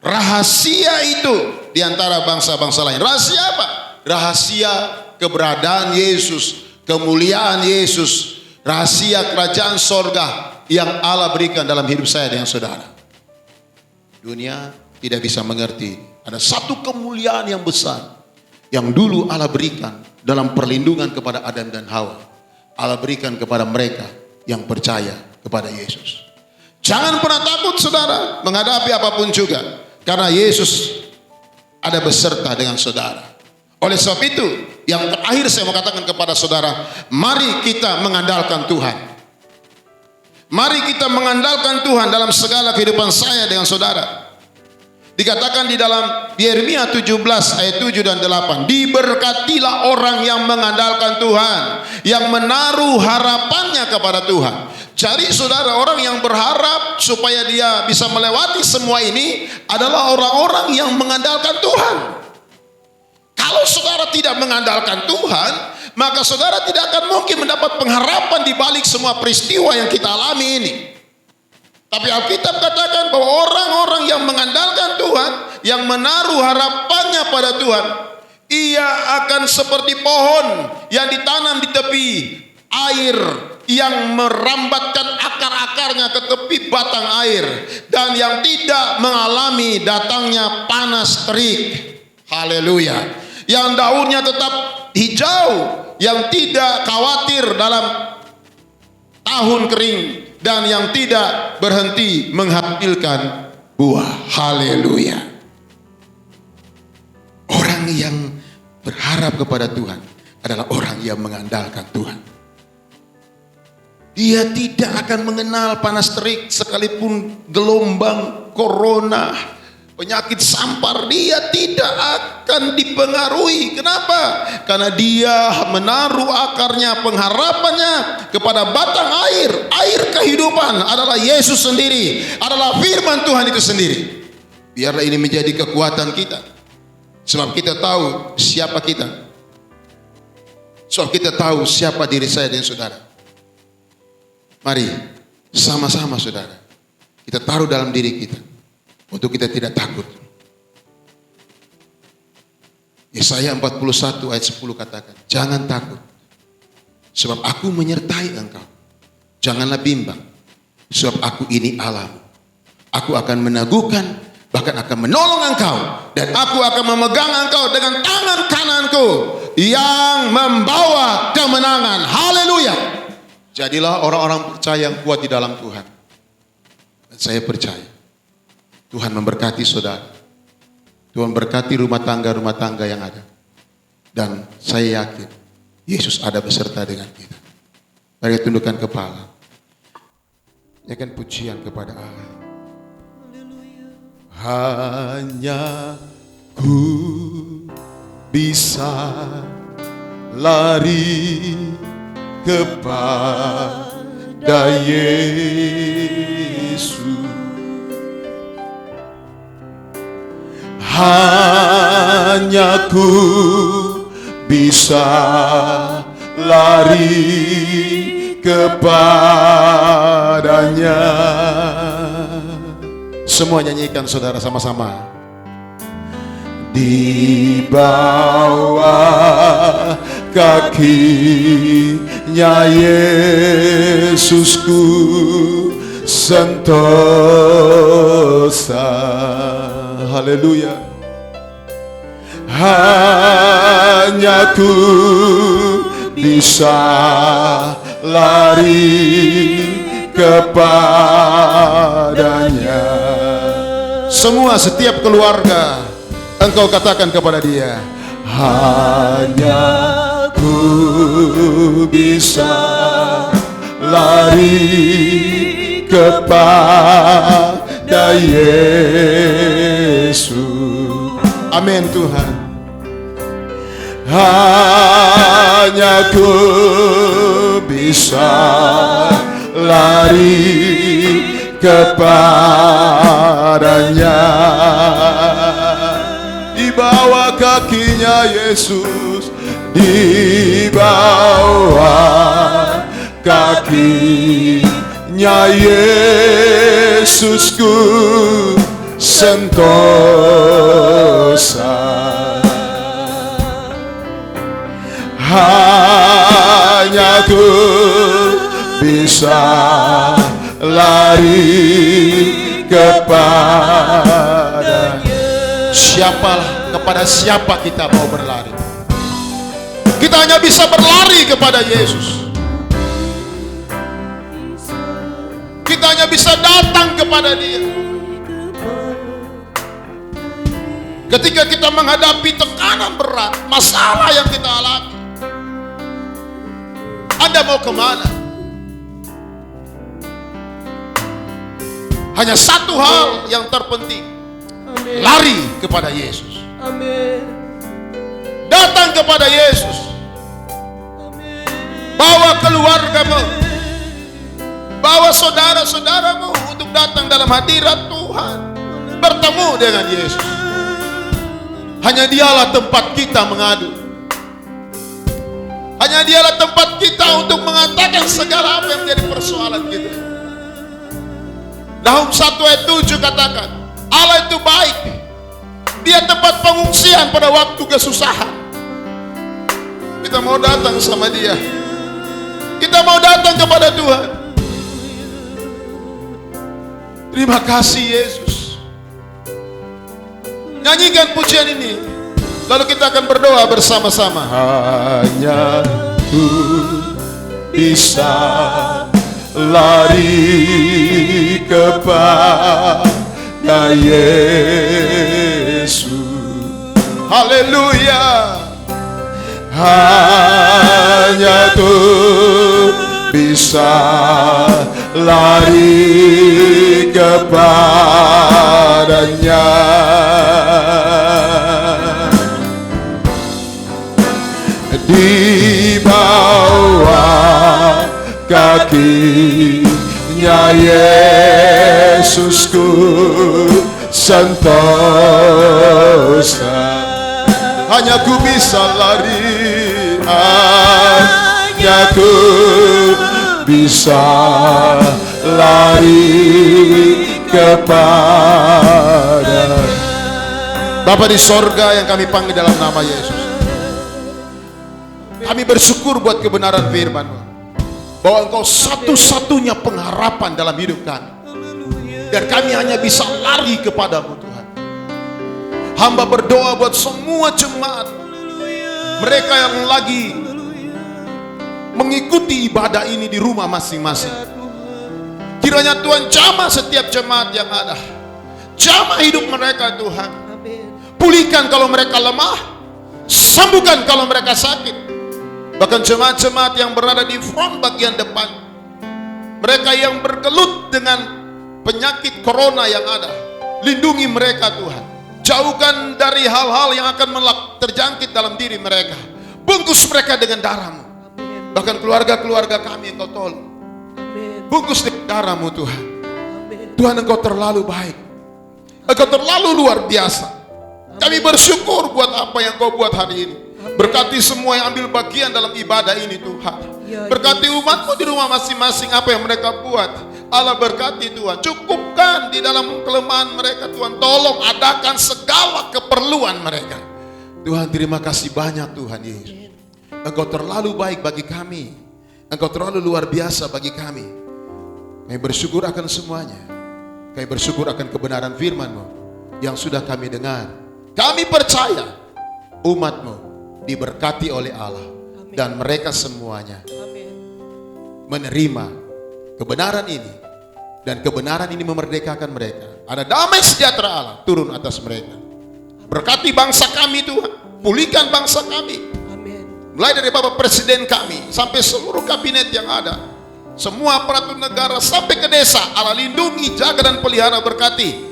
Speaker 3: rahasia itu di antara bangsa-bangsa lain. Rahasia apa? Rahasia keberadaan Yesus, kemuliaan Yesus, rahasia kerajaan sorga yang Allah berikan dalam hidup saya dengan saudara. Dunia tidak bisa mengerti. Ada satu kemuliaan yang besar yang dulu Allah berikan dalam perlindungan kepada Adam dan Hawa. Allah berikan kepada mereka yang percaya kepada Yesus. Jangan pernah takut saudara menghadapi apapun juga, karena Yesus ada beserta dengan saudara. Oleh sebab itu, yang terakhir saya mau katakan kepada saudara, mari kita mengandalkan Tuhan. Mari kita mengandalkan Tuhan dalam segala kehidupan saya dengan saudara. Dikatakan di dalam Yeremia 17 ayat 7 dan 8, diberkatilah orang yang mengandalkan Tuhan, yang menaruh harapannya kepada Tuhan. Jadi saudara, orang yang berharap supaya dia bisa melewati semua ini adalah orang-orang yang mengandalkan Tuhan. Kalau saudara tidak mengandalkan Tuhan, maka saudara tidak akan mungkin mendapat pengharapan di balik semua peristiwa yang kita alami ini. Tapi Alkitab katakan bahwa orang-orang yang mengandalkan Tuhan, yang menaruh harapannya pada Tuhan, ia akan seperti pohon yang ditanam di tepi air, yang merambatkan akar-akarnya ke tepi batang air, dan yang tidak mengalami datangnya panas terik. Haleluya. Yang daunnya tetap hijau, yang tidak khawatir dalam tahun kering, dan yang tidak berhenti menghasilkan buah. Haleluya. Orang yang berharap kepada Tuhan adalah orang yang mengandalkan Tuhan. Dia tidak akan mengenal panas terik sekalipun gelombang corona, penyakit sampar, dia tidak akan dipengaruhi. Kenapa? Karena dia menaruh akarnya, pengharapannya kepada batang air. Air kehidupan adalah Yesus sendiri, adalah firman Tuhan itu sendiri. Biarlah ini menjadi kekuatan kita, sebab kita tahu siapa kita. Sebab kita tahu siapa diri saya dan saudara. Mari sama-sama saudara, kita taruh dalam diri kita untuk kita tidak takut. Yesaya 41 ayat 10 katakan, jangan takut, sebab aku menyertai engkau. Janganlah bimbang, sebab aku ini Allahmu. Aku akan meneguhkan, bahkan akan menolong engkau, dan aku akan memegang engkau dengan tangan kananku yang membawa kemenangan. Haleluya. Jadilah orang-orang percaya yang kuat di dalam Tuhan. Dan saya percaya Tuhan memberkati saudara. Tuhan berkati rumah tangga yang ada. Dan saya yakin Yesus ada beserta dengan kita. Mari tundukkan kepala. Nyanyikan pujian kepada Allah. Hanya ku bisa lari kepada Yesus. Hanya ku bisa lari kepadanya. Semua nyanyikan saudara sama-sama. Di bawah kakinya Yesusku sentosa. Haleluya. Hanya ku bisa lari kepadanya. Semua, setiap keluarga, engkau katakan kepada dia, hanya ku bisa lari kepada Yesus. Amin Tuhan. Hanya ku bisa lari kepadanya. Di bawah kakinya Yesus, di bawah kakinya Yesusku sentosa. Hanya ku bisa
Speaker 2: lari kepadanya.
Speaker 3: Siapalah, kepada siapa kita mau berlari? Kita hanya bisa berlari kepada Yesus. Kita hanya bisa datang kepada Dia. Ketika kita menghadapi tekanan berat, masalah yang kita alami, Anda mau kemana? Hanya satu hal yang terpenting, lari kepada Yesus. Datang kepada Yesus. Bawa keluargamu, bawa saudara-saudaramu untuk datang dalam hadirat Tuhan, bertemu dengan Yesus. Hanya Dialah tempat kita mengadu. Hanya Dialah tempat kita untuk mengatakan segala apa yang menjadi persoalan kita. Nahum 1 ayat 7 katakan, Allah itu baik. Dia tempat pengungsian pada waktu kesusahan. Kita mau datang sama Dia. Kita mau datang kepada Tuhan. Terima kasih Yesus. Nyanyikan pujian ini, lalu kita akan berdoa bersama-sama.
Speaker 2: Hanya ku bisa lari kepada Yesus.
Speaker 3: Haleluya.
Speaker 2: Hanya ku bisa lari kepadanya. Di bawah kakinya Yesusku sentosa.
Speaker 3: Hanya ku bisa lari,
Speaker 2: hanya ku bisa lari kepada
Speaker 3: Bapa di sorga yang kami panggil dalam nama Yesus. Kami bersyukur buat kebenaran firman-Mu, bahwa Engkau satu-satunya pengharapan dalam hidup kami, dan kami hanya bisa lari kepadamu Tuhan. Hamba berdoa buat semua jemaat, mereka yang lagi mengikuti ibadah ini di rumah masing-masing. Kiranya Tuhan jamah setiap jemaat yang ada, jamah hidup mereka Tuhan. Pulihkan kalau mereka lemah, sembuhkan kalau mereka sakit. Bahkan jemaat-jemaat yang berada di front bagian depan, mereka yang bergelut dengan penyakit corona yang ada, lindungi mereka Tuhan. Jauhkan dari hal-hal yang akan terjangkit dalam diri mereka. Bungkus mereka dengan darah-Mu. Bahkan keluarga-keluarga kami Engkau tolong. Bungkus dengan darah-Mu Tuhan. Tuhan Engkau terlalu baik. Engkau terlalu luar biasa. Kami bersyukur buat apa yang Kau buat hari ini. Berkati semua yang ambil bagian dalam ibadah ini Tuhan. Berkati umat-Mu di rumah masing-masing apa yang mereka buat. Allah berkati Tuhan, cukupkan di dalam kelemahan mereka Tuhan. Tolong adakan segala keperluan mereka. Tuhan terima kasih banyak Tuhan Yesus. Engkau terlalu baik bagi kami. Engkau terlalu luar biasa bagi kami. Kami bersyukur akan semuanya. Kami bersyukur akan kebenaran firman-Mu yang sudah kami dengar. Kami percaya umat-Mu diberkati oleh Allah. Dan mereka semuanya menerima kebenaran ini, dan kebenaran ini memerdekakan mereka. Ada damai sejahtera Allah turun atas mereka. Berkati bangsa kami Tuhan, pulihkan bangsa kami. Mulai dari Bapak Presiden kami sampai seluruh kabinet yang ada, semua aparatur negara sampai ke desa, Allah lindungi, jaga dan pelihara, berkati.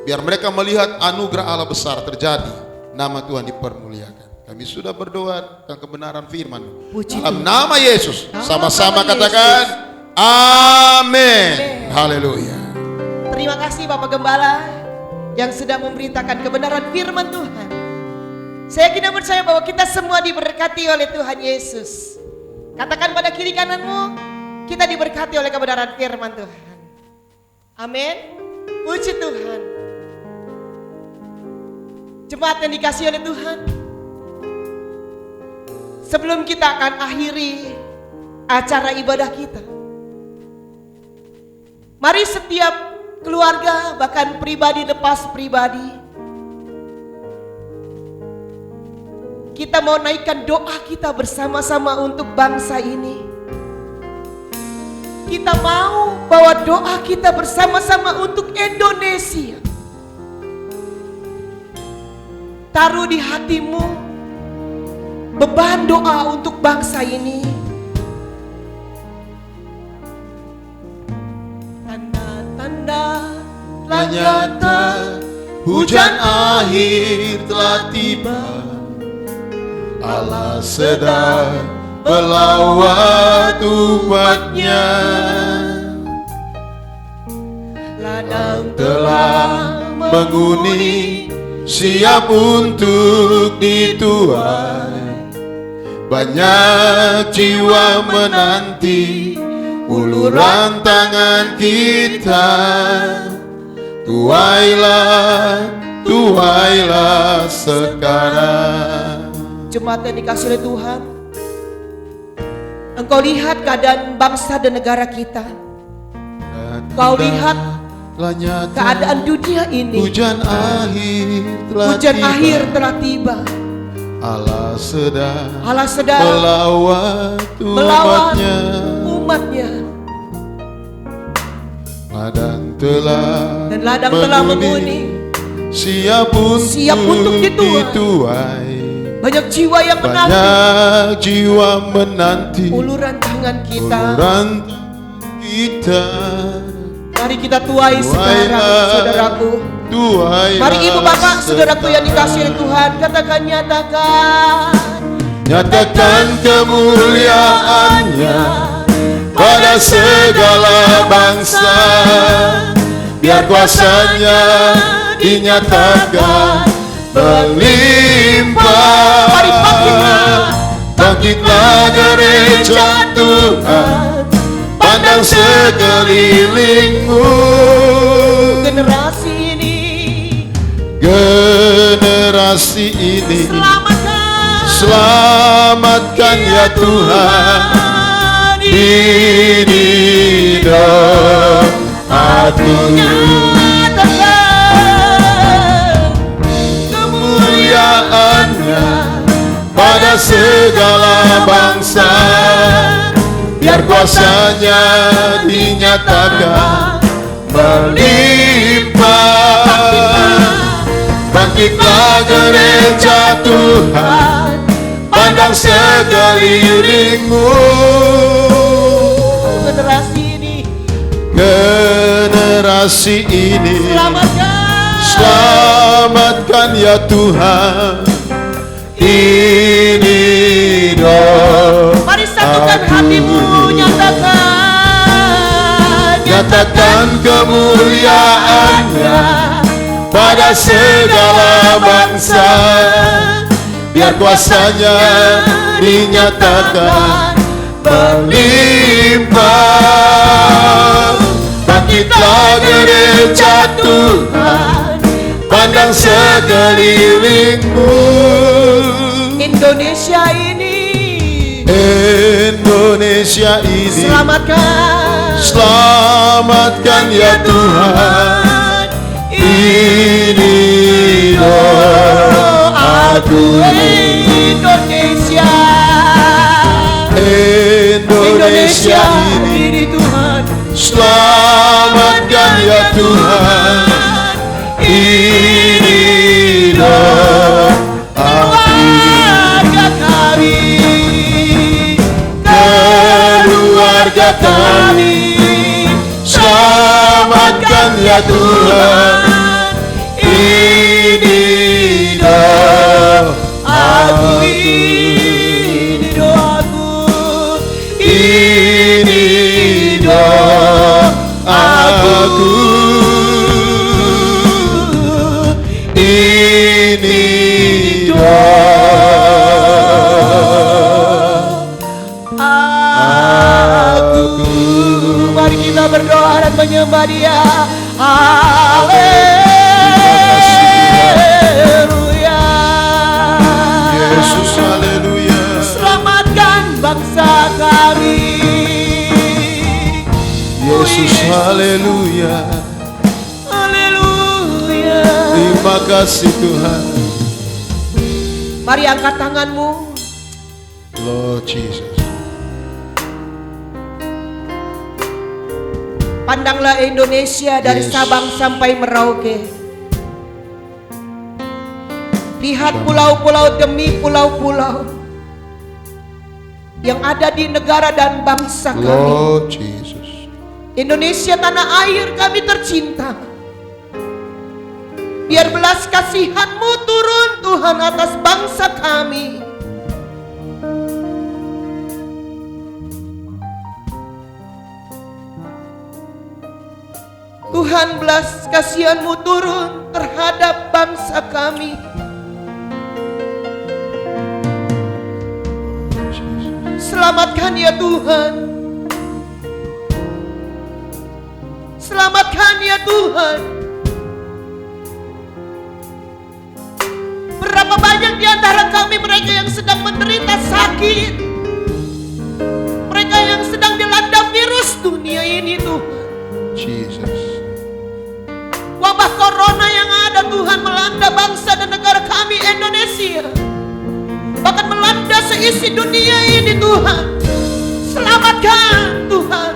Speaker 3: Biar mereka melihat anugerah Allah besar terjadi, nama Tuhan dipermuliakan. Kami sudah berdoa tentang kebenaran firman. Dalam nama Yesus, sama-sama katakan amin. Haleluya.
Speaker 1: Terima kasih Bapak Gembala yang sudah memberitakan kebenaran firman Tuhan. Saya yakin dan percaya bahwa kita semua diberkati oleh Tuhan Yesus. Katakan pada kiri kananmu, kita diberkati oleh kebenaran firman Tuhan. Amin. Puji Tuhan. Jemaat yang dikasihi oleh Tuhan, sebelum kita akan akhiri acara ibadah kita, Mari setiap keluarga, bahkan pribadi lepas pribadi, kita mau naikkan doa kita bersama-sama untuk bangsa ini. Kita mau bawa doa kita bersama-sama untuk Indonesia. Taruh di hatimu beban doa untuk bangsa ini. Tanda-tanda telah nyata,
Speaker 2: Hujan akhir telah tiba, Allah sedang melawat umatnya.
Speaker 1: ladang
Speaker 2: Telah menguning, siap untuk dituai. Banyak jiwa menanti uluran tangan kita. Tuailah, tuailah sekarang.
Speaker 1: Jemaat yang dikasih oleh Tuhan, Engkau lihat keadaan bangsa dan negara kita. Kau lihat keadaan dunia ini.
Speaker 2: Hujan akhir telah
Speaker 1: Hujan
Speaker 2: tiba.
Speaker 1: akhir telah tiba.
Speaker 2: Allah sedang
Speaker 1: melawat
Speaker 2: umatnya.
Speaker 1: umatnya.
Speaker 2: Dan
Speaker 1: ladang telah menguning,
Speaker 2: siap untuk dituai.
Speaker 1: banyak jiwa yang menanti
Speaker 2: Banyak jiwa menanti
Speaker 1: uluran tangan kita.
Speaker 2: uluran kita.
Speaker 1: Mari kita tuai sekarang, saudaraku.
Speaker 2: Tuailah
Speaker 1: Mari ibu bapak, saudaraku yang
Speaker 2: sekarang.
Speaker 1: dikasih oleh Tuhan, katakan nyatakan.
Speaker 2: Nyatakan kemuliaan-Nya pada segala bangsa, biar kuasa-Nya dinyatakan berlimpah.
Speaker 1: Mari bangkitlah,
Speaker 2: Bangkitlah gereja Tuhan, pandang sekelilingmu.
Speaker 1: generasi ini
Speaker 2: Generasi ini selamatkan ya Tuhan. Ini doaku. Kemuliaan-Nya pada segala bangsa, biar kuasa-Nya dinyatakan berlimpah. Bangkitlah gereja Tuhan, pandang sekelilingmu. Generasi ini selamatkan ya Tuhan. Ini doaku.
Speaker 1: Mari satukan hatimu,
Speaker 2: Nyatakan kemuliaan-Nya pada segala bangsa, biar kuasa-Nya dinyatakan berlimpah. Bangkitlah gereja Tuhan, pandang sekelilingmu.
Speaker 1: Indonesia ini
Speaker 2: selamatkan ya Tuhan. Ini doaku. Indonesia ini
Speaker 1: Tuhan,
Speaker 2: selamatkan ya Tuhan. Ini doaku. Keluarga kami selamatkan ya Tuhan. Ini doaku. Ini doaku. Ini doaku.
Speaker 1: Mari kita berdoa dan menyembah Dia. Haleluya.
Speaker 2: Terima kasih Tuhan.
Speaker 1: Mari angkat tanganmu.
Speaker 3: Lord Jesus.
Speaker 1: Pandanglah Indonesia dari
Speaker 3: Yes.
Speaker 1: Sabang sampai Merauke. Lihat pulau-pulau demi pulau-pulau yang ada di negara dan bangsa kami.
Speaker 3: Lord Jesus.
Speaker 1: Indonesia tanah air kami tercinta. Biar belas kasihan-Mu turun Tuhan atas bangsa kami. Tuhan, belas kasihan-Mu turun terhadap bangsa kami. Selamatkan ya Tuhan. Selamatkan ya Tuhan. Berapa banyak di antara kami mereka yang sedang menderita sakit, mereka yang sedang dilanda virus dunia ini Tuhan.
Speaker 3: Jesus.
Speaker 1: Wabah corona yang ada Tuhan melanda bangsa dan negara kami Indonesia, bahkan melanda seisi dunia ini Tuhan. Selamatkan Tuhan.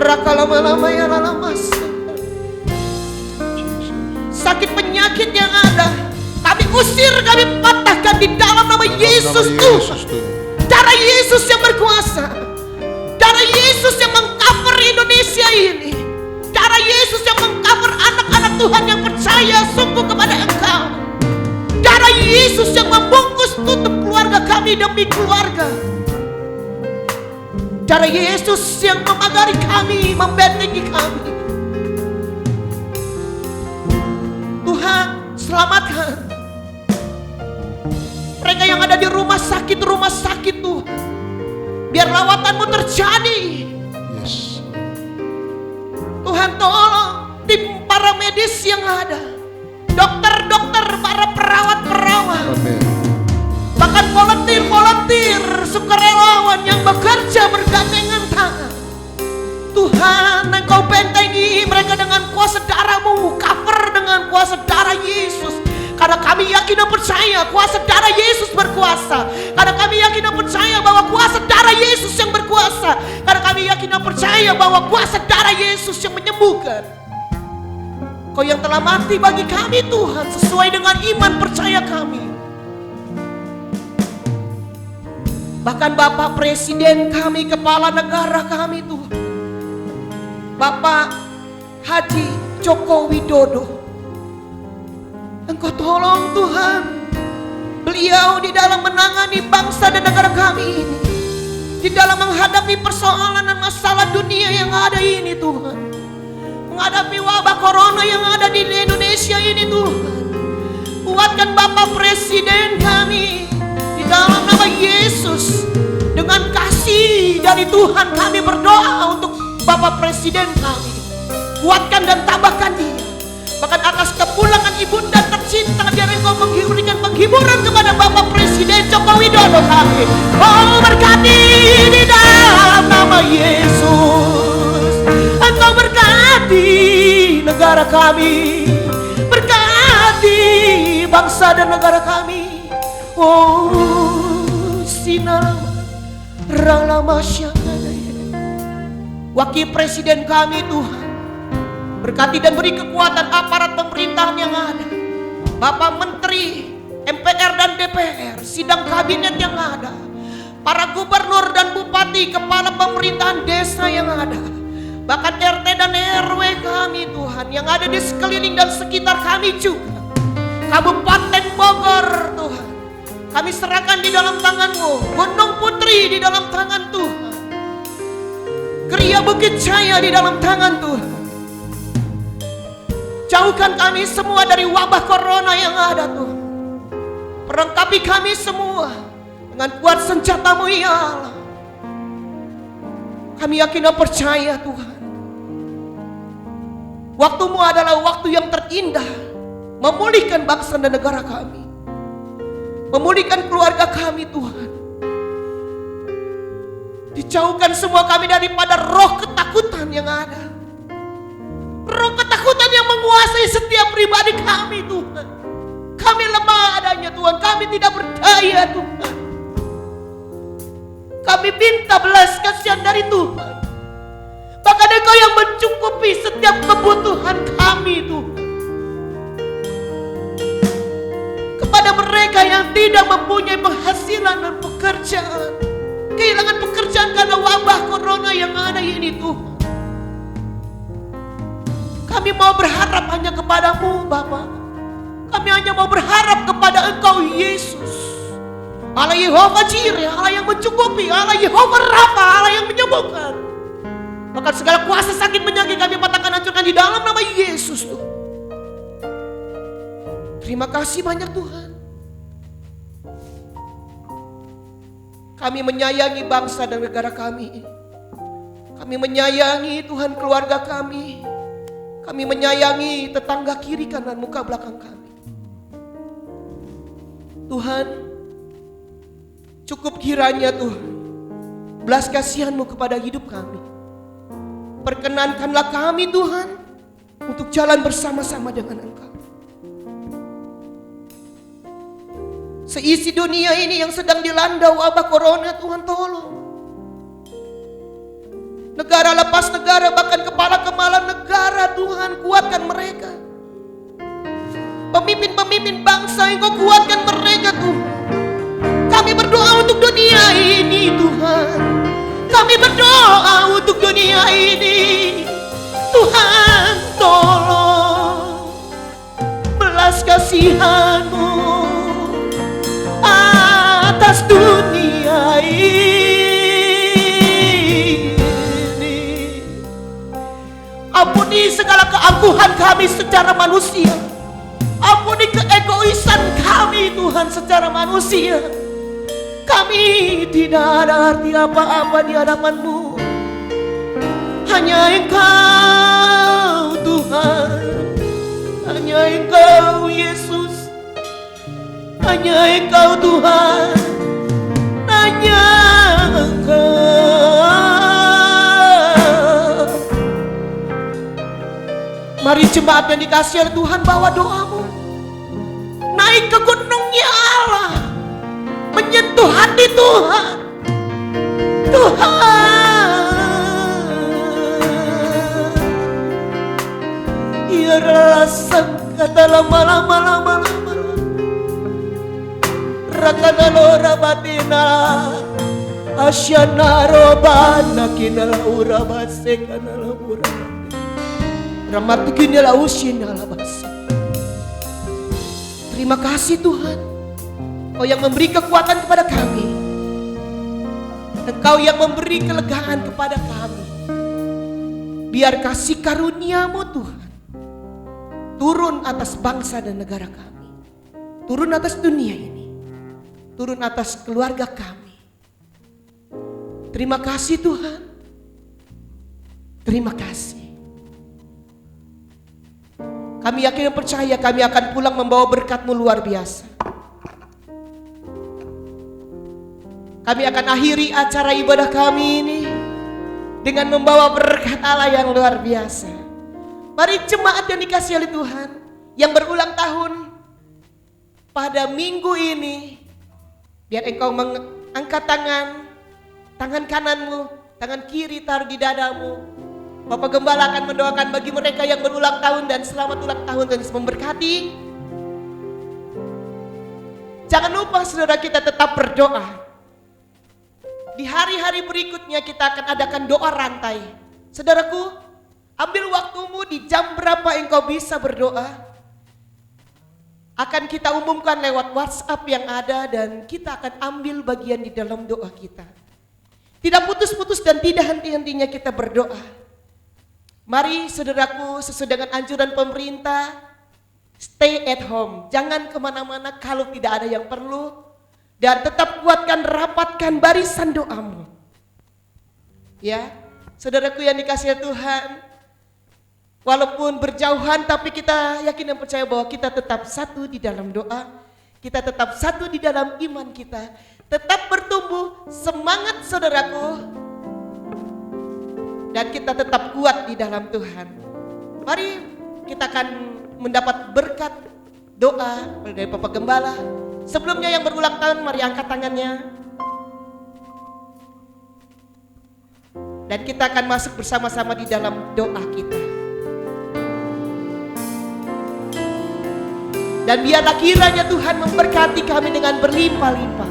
Speaker 1: Raka lama-lama ya lalamas. Sakit penyakit yang ada kami usir, kami patahkan di dalam nama Yesus Tuhan. Darah Yesus yang berkuasa, darah Yesus yang mengcover Indonesia ini, darah Yesus yang mengcover anak-anak Tuhan yang percaya sungguh kepada Engkau, darah Yesus yang membungkus tutup keluarga kami demi keluarga, darah Yesus yang memagari kami, membentengi kami. Tuhan, selamatkan mereka yang ada di rumah sakit Tuhan. Biar lawatan-Mu terjadi.
Speaker 3: Yes.
Speaker 1: Tuhan, tolong tim para medis yang ada, dokter-dokter, para perawat-perawat,
Speaker 3: Amin.
Speaker 1: bahkan volunteer, sukarelawan yang bekerja bergandengan tangan. Tuhan, Engkau bentengi mereka dengan kuasa darah-Mu, cover dengan kuasa darah Yesus. Karena kami yakin dan percaya kuasa darah Yesus berkuasa. Karena kami yakin dan percaya bahwa kuasa darah Yesus yang berkuasa. Karena kami yakin dan percaya bahwa kuasa darah Yesus yang menyembuhkan. Kau yang telah mati bagi kami Tuhan, sesuai dengan iman percaya kami. Bahkan Bapak Presiden kami, kepala negara kami Tuhan, Bapak Haji Joko Widodo, Engkau tolong Tuhan beliau di dalam menangani bangsa dan negara kami ini, di dalam menghadapi persoalan dan masalah dunia yang ada ini Tuhan, menghadapi wabah corona yang ada di Indonesia ini Tuhan. Kuatkan Bapak Presiden kami di dalam nama Yesus. Dengan kasih dari Tuhan kami berdoa untuk Bapak Presiden kami. Kuatkan dan tambahkan dia. Bahkan atas kepulangan ibunda tercinta, biar Engkau memberikan penghiburan kepada Bapak Presiden Joko Widodo kami. Oh, berkati di dalam nama Yesus. Engkau berkati negara kami, berkati bangsa dan negara kami. Oh, sinalama ralama syakadaya. Wakil Presiden kami Tuhan, berkati dan beri kekuatan aparat pemerintahan yang ada, Bapak Menteri, MPR dan DPR, sidang kabinet yang ada, para gubernur dan bupati, kepala pemerintahan desa yang ada, bahkan RT dan RW kami Tuhan, yang ada di sekeliling dan sekitar kami juga, Kabupaten Bogor Tuhan, kami serahkan di dalam tangan-Mu. Gunung Putri di dalam tangan Tuhan, Geria Bukit Jaya di dalam tangan Tuhan. Jauhkan kami semua dari wabah corona yang ada Tuhan. Perlengkapi kami semua dengan kuat senjata-Mu ya Allah. Kami yakin dan percaya Tuhan, waktu-Mu adalah waktu yang terindah, memulihkan bangsa dan negara kami, memulihkan keluarga kami Tuhan. Di Dijauhkan semua kami daripada roh ketakutan yang ada. Roh ketakutan yang menguasai setiap pribadi kami Tuhan. Kami lemah adanya Tuhan, kami tidak berdaya Tuhan. Kami minta belas kasihan dari Tuhan. Bahkan Engkau yang mencukupi setiap kebutuhan kami Tuhan. Kepada mereka yang tidak mempunyai penghasilan dan pekerjaan, kehilangan pekerjaan karena wabah corona yang ada ini Tuhan. Kami mau berharap hanya kepadamu Bapa. Kami hanya mau berharap kepada Engkau Yesus. Allah Yehova Jireh, Allah yang mencukupi, Allah Yehova Rafa, Allah yang menyembuhkan. Bahkan segala kuasa sakit penyakit kami patahkan, hancurkan di dalam nama Yesus Tuhan. Terima kasih banyak Tuhan. Kami menyayangi bangsa dan negara kami. Kami menyayangi Tuhan keluarga kami. Kami menyayangi tetangga kiri kanan muka belakang kami. Tuhan, cukup kiranya Tuhan belas kasihan-Mu kepada hidup kami. Perkenankanlah kami Tuhan untuk jalan bersama-sama dengan Engkau. Seisi dunia ini yang sedang dilanda wabah corona, Tuhan tolong. Negara lepas negara, bahkan kepala-kepala negara, Tuhan kuatkan mereka. Pemimpin-pemimpin bangsa, Engkau kuatkan mereka Tuhan. Kami berdoa untuk dunia ini Tuhan. Kami berdoa untuk dunia ini. Tuhan tolong belas kasihan-Mu atas dunia ini. Ampuni segala keangkuhan kami secara manusia. Ampuni keegoisan kami Tuhan secara manusia. Kami tidak ada arti apa-apa di hadapan-Mu. Hanya Engkau Tuhan. Hanya Engkau Yesus. Hanya Engkau Tuhan. Hanya Engkau. Mari jemaat yang dikasihi oleh Tuhan, bawa doamu. Naik ke gunungnya Allah. Menyentuh hati Tuhan. Tuhan. Ya rasa kata lama-lama. Rakanalora batina. Asyana robana kinala urabase kanala urabase. Ramatukinala usinala base. Terima kasih Tuhan. Engkau yang memberi kekuatan kepada kami. Engkau yang memberi kelegaan kepada kami. Biar kasih karunia-Mu Tuhan turun atas bangsa dan negara kami. Turun atas dunia ini. Turun atas keluarga kami. Terima kasih Tuhan. Terima kasih. Kami yakin dan percaya kami akan pulang membawa berkat-Mu luar biasa. Kami akan akhiri acara ibadah kami ini dengan membawa berkat Allah yang luar biasa. Mari jemaat yang dikasihi oleh Tuhan yang berulang tahun pada minggu ini, biar engkau mengangkat tangan kananmu, tangan kiri taruh di dadamu. Bapak Gembala akan mendoakan bagi mereka yang berulang tahun dan selamat ulang tahun dan memberkati. Jangan lupa saudara kita tetap berdoa. Di hari-hari berikutnya kita akan adakan doa rantai. Saudaraku, ambil waktumu di jam berapa engkau bisa berdoa. Akan kita umumkan lewat WhatsApp yang ada dan kita akan ambil bagian di dalam doa kita. Tidak putus-putus dan tidak henti-hentinya kita berdoa. Mari saudaraku, sesuai dengan anjuran pemerintah, stay at home. Jangan kemana-mana kalau tidak ada yang perlu. Dan tetap kuatkan, rapatkan barisan doamu. Ya, saudaraku yang dikasihi Tuhan, walaupun berjauhan tapi kita yakin dan percaya bahwa kita tetap satu di dalam doa. Kita tetap satu di dalam iman kita. Tetap bertumbuh, semangat saudaraku. dan kita tetap kuat di dalam Tuhan. Mari kita akan mendapat berkat doa dari Bapak Gembala. Sebelumnya yang berulang tahun, mari angkat tangannya. Dan kita akan masuk bersama-sama di dalam doa kita. Dan biarlah kiranya Tuhan memberkati kami dengan berlimpah-limpah.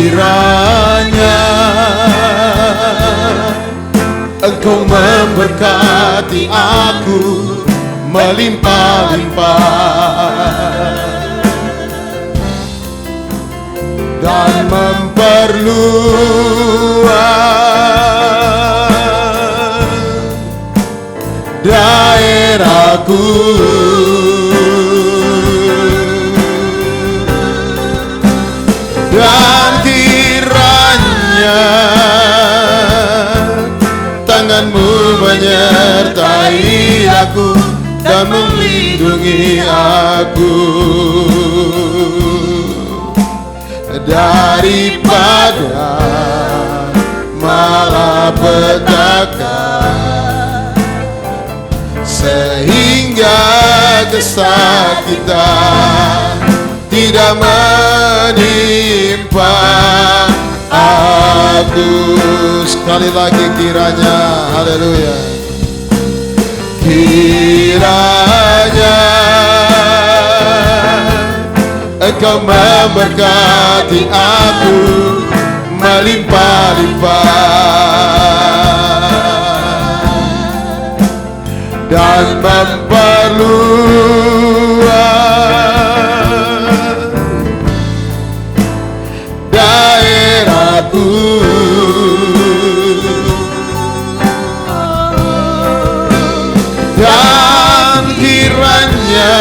Speaker 2: Kiranya Engkau memberkati aku melimpah-limpah dan memperluas daerahku, dan kiranya tanganmu menyertai aku dan melindungi aku daripada malapetaka, sehingga kesakitan tidak menimpa aku. Sekali lagi kiranya, haleluya, kiranya Engkau memberkati aku melimpah-limpah dan memperluas daerahku, dan kiranya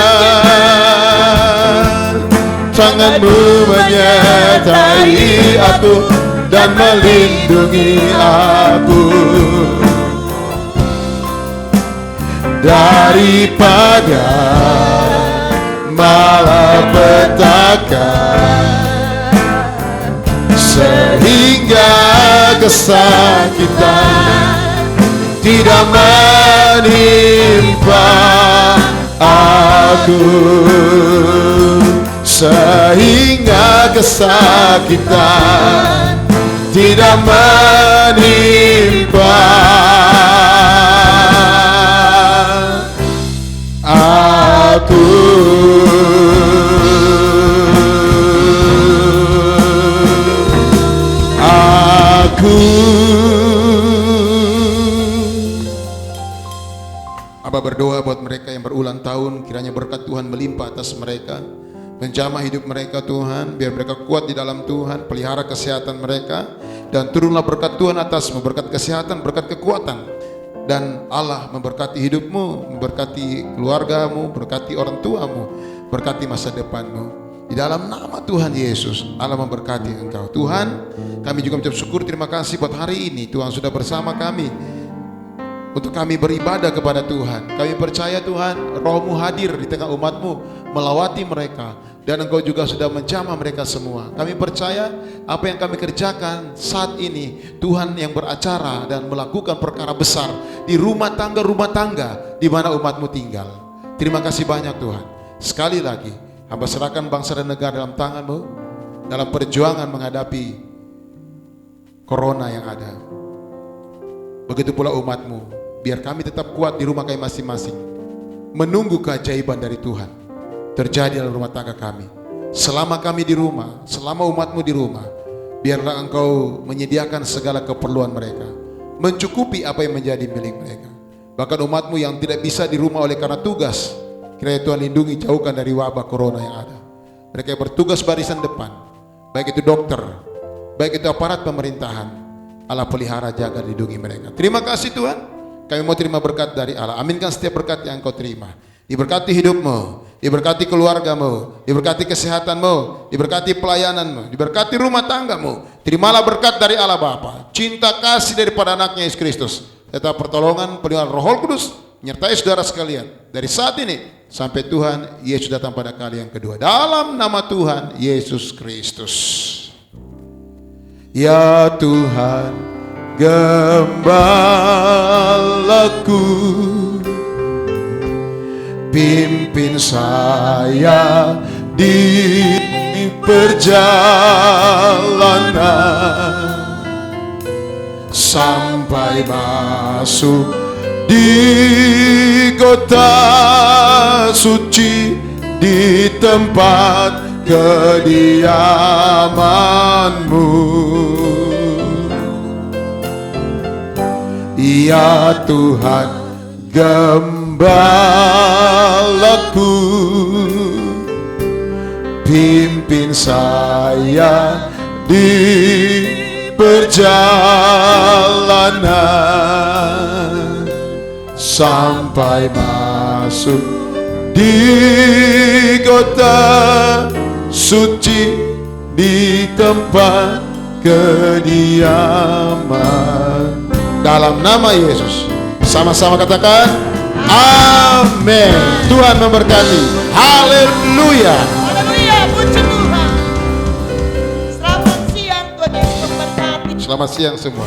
Speaker 2: tanganmu menyertai aku dan melindungi aku daripada malapetaka, sehingga kesakitan tidak menimpa aku, sehingga kesakitan tidak menimpa aku. Abah berdoa buat mereka yang berulang tahun, kiranya berkat Tuhan melimpah atas mereka, menjamah hidup mereka Tuhan, biar mereka kuat di dalam Tuhan, pelihara kesehatan mereka, dan turunlah berkat Tuhan atasmu, berkat kesehatan, berkat kekuatan, dan Allah memberkati hidupmu, memberkati keluargamu, berkati orang tuamu, berkati masa depanmu. Di dalam nama Tuhan Yesus, Allah memberkati engkau. Tuhan, kami juga mengucap syukur, terima kasih buat hari ini. Tuhan sudah bersama kami untuk kami beribadah kepada Tuhan. Kami percaya Tuhan, Roh-Mu hadir di tengah umat-Mu, melawati mereka, dan Engkau juga sudah menjamah mereka semua. Kami percaya apa yang kami kerjakan saat ini, Tuhan yang beracara dan melakukan perkara besar di rumah tangga di mana umat-Mu tinggal. Terima kasih banyak Tuhan. Sekali lagi, hamba serahkan bangsa dan negara dalam tangan-Mu, dalam perjuangan menghadapi corona yang ada. Begitu pula umat-Mu, biar kami tetap kuat di rumah kami masing-masing, menunggu keajaiban dari Tuhan terjadi dalam rumah tangga kami. Selama kami di rumah, selama umat-Mu di rumah, biarlah Engkau menyediakan segala keperluan mereka, mencukupi apa yang menjadi milik mereka. Bahkan umat-Mu yang tidak bisa di rumah oleh karena tugas, kiranya Tuhan lindungi, jauhkan dari wabah corona yang ada. Mereka yang bertugas barisan depan, baik itu dokter, baik itu aparat pemerintahan, Allah pelihara, jaga, lindungi mereka. Terima kasih Tuhan, kami mau terima berkat dari Allah. Aminkan setiap berkat yang Engkau terima. Diberkati hidupmu, diberkati keluargamu, diberkati kesehatanmu, diberkati pelayananmu, diberkati rumah tanggamu. Terimalah berkat dari Allah Bapa, cinta kasih daripada anaknya Yesus Kristus, serta pertolongan perlindungan Roh Kudus menyertai saudara sekalian dari saat ini sampai Tuhan Yesus datang pada kali yang kedua. Dalam nama Tuhan Yesus Kristus. Ya Tuhan, gembalaku, pimpin saya di perjalanan sampai masuk di kota suci, di tempat kediaman-Mu. Ya Tuhan, gembalaku, pimpin saya di perjalanan sampai masuk di kota suci, di tempat kediaman. Dalam nama Yesus, sama-sama katakan amin. Tuhan memberkati. Haleluya.
Speaker 1: Haleluya, puji Tuhan. Selamat siang, Tuhan Yesus memberkati.
Speaker 2: Selamat siang semua.